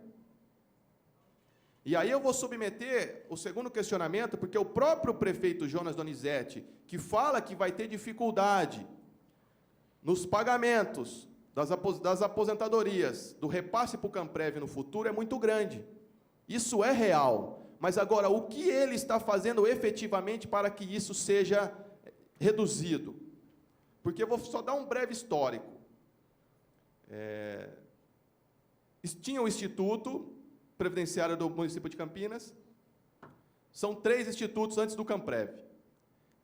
E aí eu vou submeter o segundo questionamento, porque o próprio prefeito Jonas Donizete, que fala que vai ter dificuldade nos pagamentos das aposentadorias, do repasse para o Camprev no futuro, é muito grande. Isso é real. Mas agora, o que ele está fazendo efetivamente para que isso seja reduzido? Porque eu vou só dar um breve histórico. Tinha o Instituto Previdenciário do município de Campinas. São 3 institutos antes do Camprev.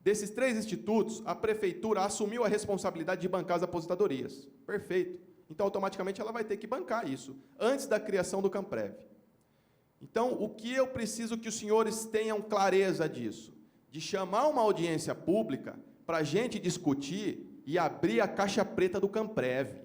Desses 3 institutos, a prefeitura assumiu a responsabilidade de bancar as aposentadorias. Perfeito. Então, automaticamente, ela vai ter que bancar isso, antes da criação do Camprev. Então, o que eu preciso que os senhores tenham clareza disso? De chamar uma audiência pública para a gente discutir e abrir a caixa preta do Camprev.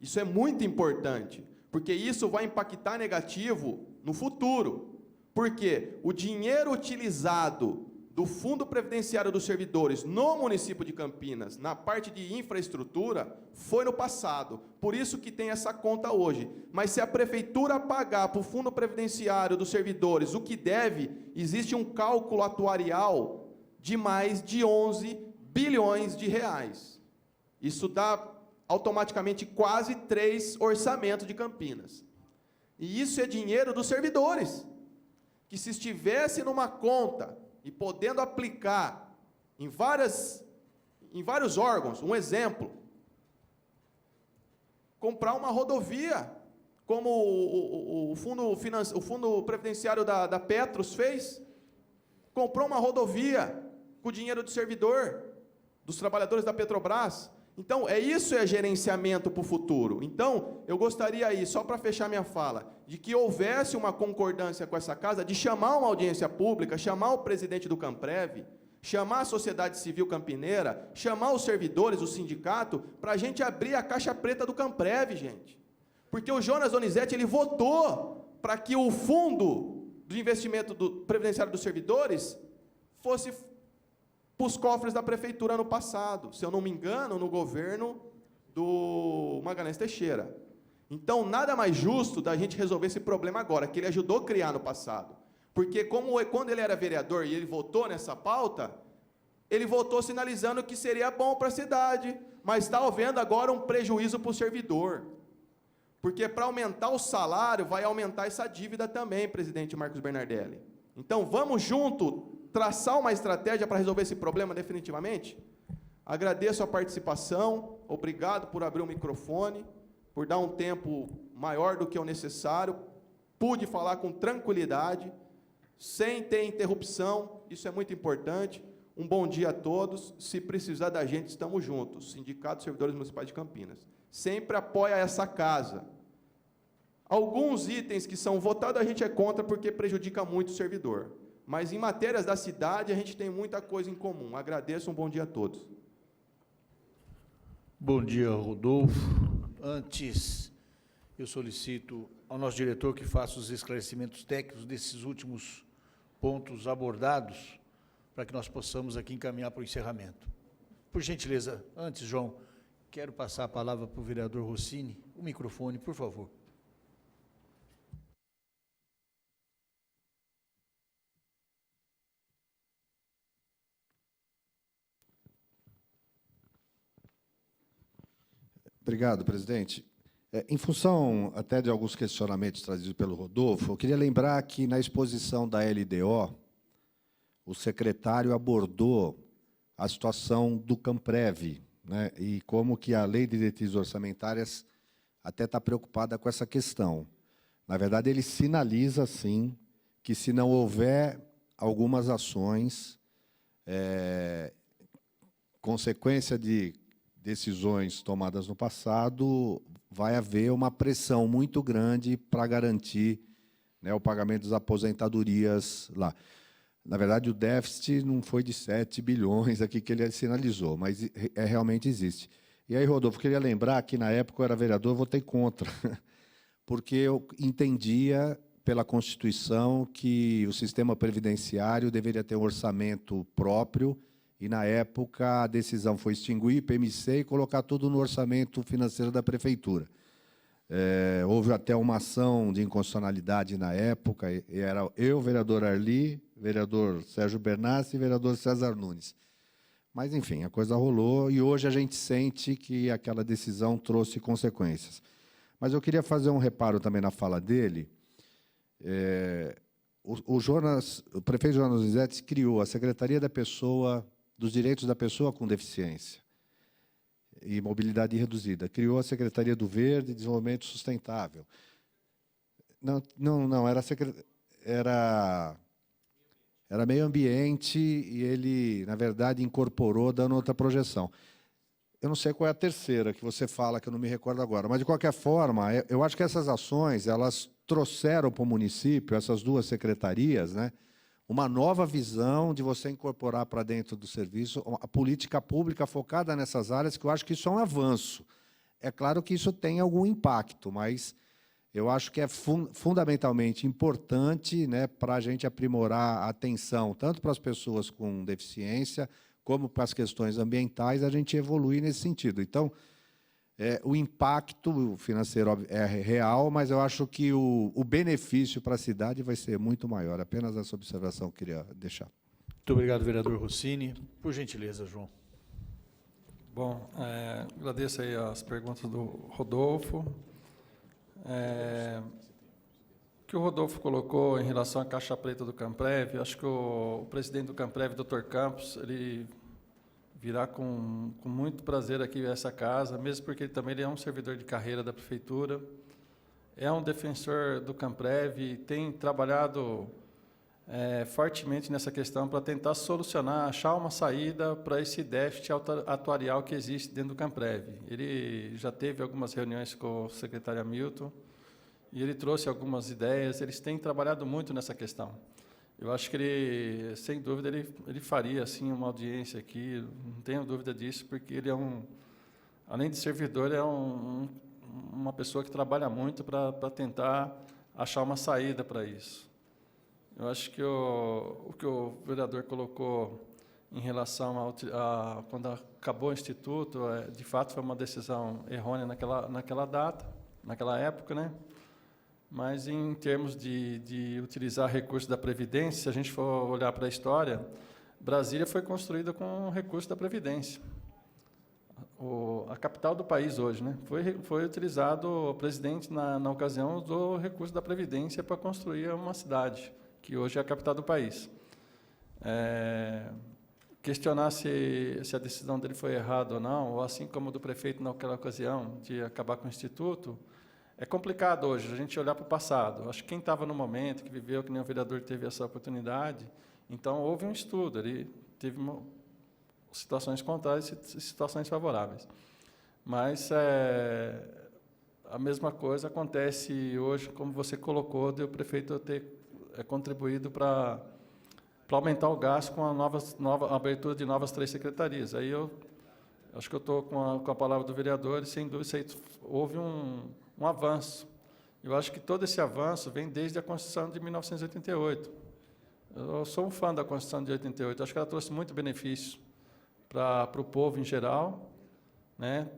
Isso é muito importante, porque isso vai impactar negativo no futuro. Porque o dinheiro utilizado do Fundo Previdenciário dos Servidores no município de Campinas, na parte de infraestrutura, foi no passado. Por isso que tem essa conta hoje. Mas se a prefeitura pagar para o Fundo Previdenciário dos Servidores o que deve, existe um cálculo atuarial de mais de 11 bilhões de reais. Isso dá automaticamente quase 3 orçamentos de Campinas. E isso é dinheiro dos servidores, que se estivesse numa conta e podendo aplicar em vários órgãos, um exemplo, comprar uma rodovia, como o Fundo Previdenciário da Petros fez, comprou uma rodovia com o dinheiro do servidor, dos trabalhadores da Petrobras. Então, isso é gerenciamento para o futuro. Então, eu gostaria aí, só para fechar minha fala, de que houvesse uma concordância com essa casa, de chamar uma audiência pública, chamar o presidente do Camprev, chamar a sociedade civil campineira, chamar os servidores, o sindicato, para a gente abrir a caixa preta do Camprev, gente. Porque o Jonas Donizete, ele votou para que o fundo de investimento do previdenciário dos servidores fosse para os cofres da prefeitura no passado, se eu não me engano, no governo do Magalhães Teixeira. Então, nada mais justo da gente resolver esse problema agora, que ele ajudou a criar no passado. Porque quando ele era vereador e ele votou nessa pauta, ele votou sinalizando que seria bom para a cidade, mas está havendo agora um prejuízo para o servidor. Porque para aumentar o salário, vai aumentar essa dívida também, presidente Marcos Bernardelli. Então, vamos junto traçar uma estratégia para resolver esse problema definitivamente? Agradeço a participação, obrigado por abrir o microfone, por dar um tempo maior do que o necessário, pude falar com tranquilidade, sem ter interrupção, isso é muito importante. Um bom dia a todos, se precisar da gente, estamos juntos, Sindicato dos Servidores Municipais de Campinas. Sempre apoia essa casa. Alguns itens que são votados a gente é contra porque prejudica muito o servidor. Mas em matérias da cidade a gente tem muita coisa em comum. Agradeço, um bom dia a todos. Bom dia, Rodolfo. Antes, eu solicito ao nosso diretor que faça os esclarecimentos técnicos desses últimos pontos abordados, para que nós possamos aqui encaminhar para o encerramento. Por gentileza, antes, João, quero passar a palavra para o vereador Rossini. O microfone, por favor. Obrigado, presidente. Em função até de alguns questionamentos trazidos pelo Rodolfo, eu queria lembrar que na exposição da LDO, o secretário abordou a situação do Camprev, né, e como que a Lei de Diretrizes Orçamentárias até está preocupada com essa questão. Na verdade, ele sinaliza, sim, que se não houver algumas ações, consequência de decisões tomadas no passado, vai haver uma pressão muito grande para garantir, né, o pagamento das aposentadorias lá. Na verdade, o déficit não foi de 7 bilhões aqui que ele sinalizou, mas realmente existe. E aí, Rodolfo, queria lembrar que, na época, eu era vereador, eu votei contra, porque eu entendia pela Constituição que o sistema previdenciário deveria ter um orçamento próprio, e, na época, a decisão foi extinguir o IPMC e colocar tudo no orçamento financeiro da Prefeitura. Houve até uma ação de inconstitucionalidade na época, e era eu, vereador Arli, vereador Sérgio Bernassi e vereador César Nunes. Mas, enfim, a coisa rolou, e hoje a gente sente que aquela decisão trouxe consequências. Mas eu queria fazer um reparo também na fala dele. O prefeito Jonas Donizete criou a Secretaria dos Direitos da Pessoa com Deficiência e Mobilidade Reduzida. Criou a Secretaria do Verde e Desenvolvimento Sustentável. Não, era Meio Ambiente, e ele, na verdade, incorporou, dando outra projeção. Eu não sei qual é a terceira que você fala, que eu não me recordo agora, mas, de qualquer forma, eu acho que essas ações, elas trouxeram para o município, essas duas secretarias, né, uma nova visão de você incorporar para dentro do serviço a política pública focada nessas áreas, que eu acho que isso é um avanço. É claro que isso tem algum impacto, mas eu acho que é fundamentalmente importante, né, para a gente aprimorar a atenção, tanto para as pessoas com deficiência, como para as questões ambientais, a gente evoluir nesse sentido. Então, o impacto financeiro é real, mas eu acho que o benefício para a cidade vai ser muito maior. Apenas essa observação eu queria deixar. Muito obrigado, vereador Rossini. Por gentileza, João. Bom, agradeço aí as perguntas do Rodolfo. O que o Rodolfo colocou em relação à Caixa Preta do Camprev, acho que o presidente do Camprev, Dr. Campos, ele virá com muito prazer aqui a essa casa, mesmo porque ele é um servidor de carreira da Prefeitura, é um defensor do Camprev, tem trabalhado fortemente nessa questão para tentar solucionar, achar uma saída para esse déficit atuarial que existe dentro do Camprev. Ele já teve algumas reuniões com o secretário Hamilton, e ele trouxe algumas ideias, eles têm trabalhado muito nessa questão. Eu acho que ele, sem dúvida, ele faria assim uma audiência aqui, não tenho dúvida disso, porque ele além de servidor, é uma pessoa que trabalha muito para tentar achar uma saída para isso. Eu acho que o que o vereador colocou em relação a quando acabou o Instituto, de fato foi uma decisão errônea naquela data, naquela época, né? Mas, em termos de utilizar recursos da Previdência, se a gente for olhar para a história, Brasília foi construída com recursos da Previdência. A capital do país hoje, né? Foi utilizado, o presidente, na ocasião, usou recursos da Previdência para construir uma cidade, que hoje é a capital do país. Questionar se a decisão dele foi errada ou não, ou assim como do prefeito naquela ocasião, de acabar com o Instituto, é complicado hoje a gente olhar para o passado. Acho que quem estava no momento, que viveu, que nem o vereador teve essa oportunidade, então houve um estudo, ele teve situações contrárias e situações favoráveis. Mas a mesma coisa acontece hoje, como você colocou, de o prefeito ter contribuído para aumentar o gasto com a abertura de novas 3 secretarias. Aí eu acho que eu estou com a palavra do vereador, e, sem dúvida, houve um avanço. Eu acho que todo esse avanço vem desde a Constituição de 1988. Eu sou um fã da Constituição de 88, acho que ela trouxe muito benefício para o povo em geral, né,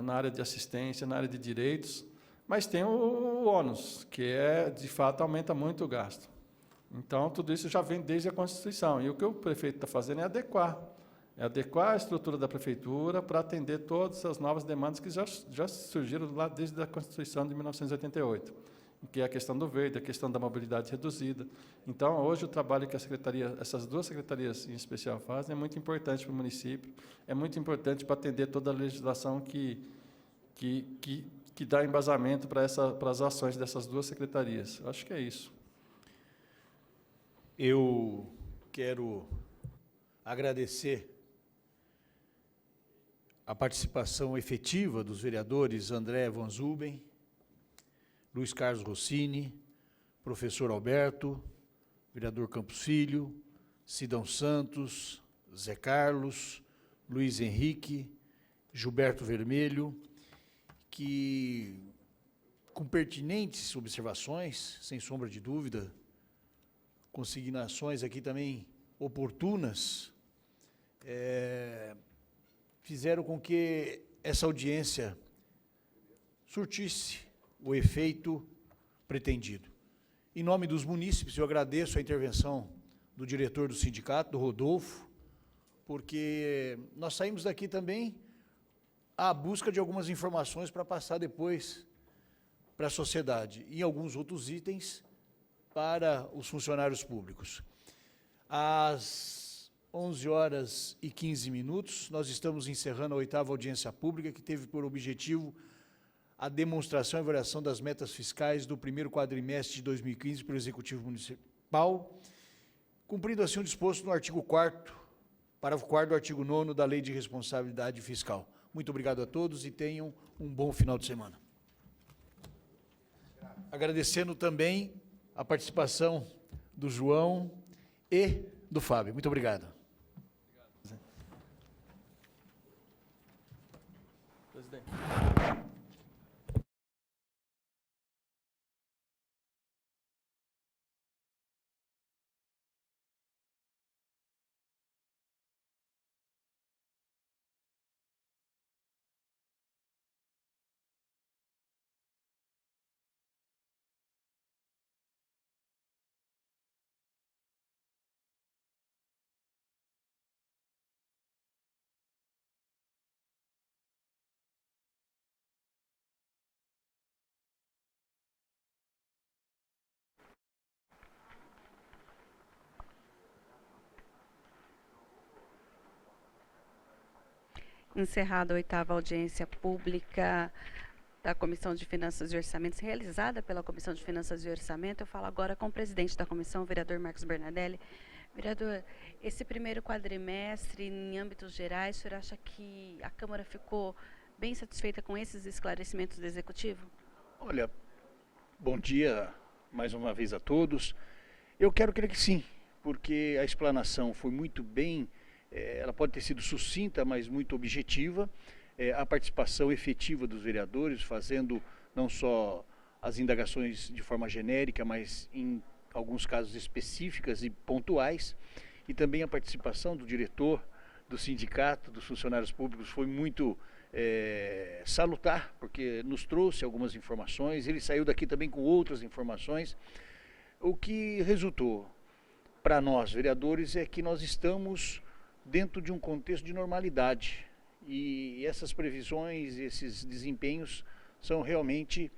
na área de assistência, na área de direitos, mas tem o ônus, que de fato, aumenta muito o gasto. Então, tudo isso já vem desde a Constituição, e o que o prefeito está fazendo é adequar a estrutura da Prefeitura para atender todas as novas demandas que já surgiram lá desde a Constituição de 1988, que é a questão do verde, a questão da mobilidade reduzida. Então, hoje, o trabalho que essas 2 secretarias em especial fazem é muito importante para o município, é muito importante para atender toda a legislação que dá embasamento para as ações dessas 2 secretarias. Acho que é isso. Eu quero agradecer a participação efetiva dos vereadores André Van Zuben, Luiz Carlos Rossini, professor Alberto, vereador Campos Filho, Sidão Santos, Zé Carlos, Luiz Henrique, Gilberto Vermelho, que com pertinentes observações, sem sombra de dúvida, consignações aqui também oportunas, fizeram com que essa audiência surtisse o efeito pretendido. Em nome dos munícipes, eu agradeço a intervenção do diretor do sindicato, do Rodolfo, porque nós saímos daqui também à busca de algumas informações para passar depois para a sociedade e alguns outros itens para os funcionários públicos. Às 11h15, nós estamos encerrando a 8ª audiência pública, que teve por objetivo a demonstração e avaliação das metas fiscais do primeiro quadrimestre de 2015 pelo Executivo Municipal, cumprindo assim o disposto no artigo 4º, parágrafo 4º do artigo 9º da Lei de Responsabilidade Fiscal. Muito obrigado a todos e tenham um bom final de semana. Agradecendo também a participação do João e do Fábio. Muito obrigado. Presidente. Encerrada a 8ª audiência pública da Comissão de Finanças e Orçamentos, realizada pela Comissão de Finanças e Orçamento, eu falo agora com o presidente da comissão, o vereador Marcos Bernardelli. Vereador, esse primeiro quadrimestre, em âmbitos gerais, o senhor acha que a Câmara ficou bem satisfeita com esses esclarecimentos do Executivo? Olha, bom dia mais uma vez a todos. Eu quero crer que sim, porque a explanação foi muito bem, ela pode ter sido sucinta, mas muito objetiva. A participação efetiva dos vereadores, fazendo não só as indagações de forma genérica, mas em alguns casos específicas e pontuais, e também a participação do diretor do sindicato, dos funcionários públicos, foi muito salutar, porque nos trouxe algumas informações, ele saiu daqui também com outras informações. O que resultou para nós, vereadores, é que nós estamos dentro de um contexto de normalidade, e essas previsões, esses desempenhos são realmente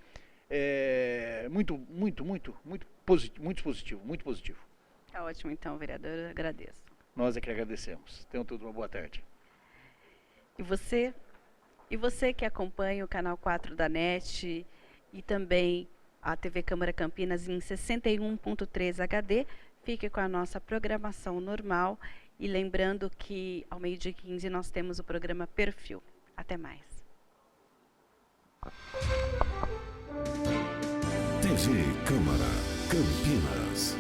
muito positivo. Tá ótimo, então, vereador, eu agradeço. Nós é que agradecemos. Tenham todos uma boa tarde. E você que acompanha o canal 4 da NET e também a TV Câmara Campinas em 61.3 HD, fique com a nossa programação normal. E lembrando que ao 12h15 nós temos o programa Perfil. Até mais. TV Câmara Campinas.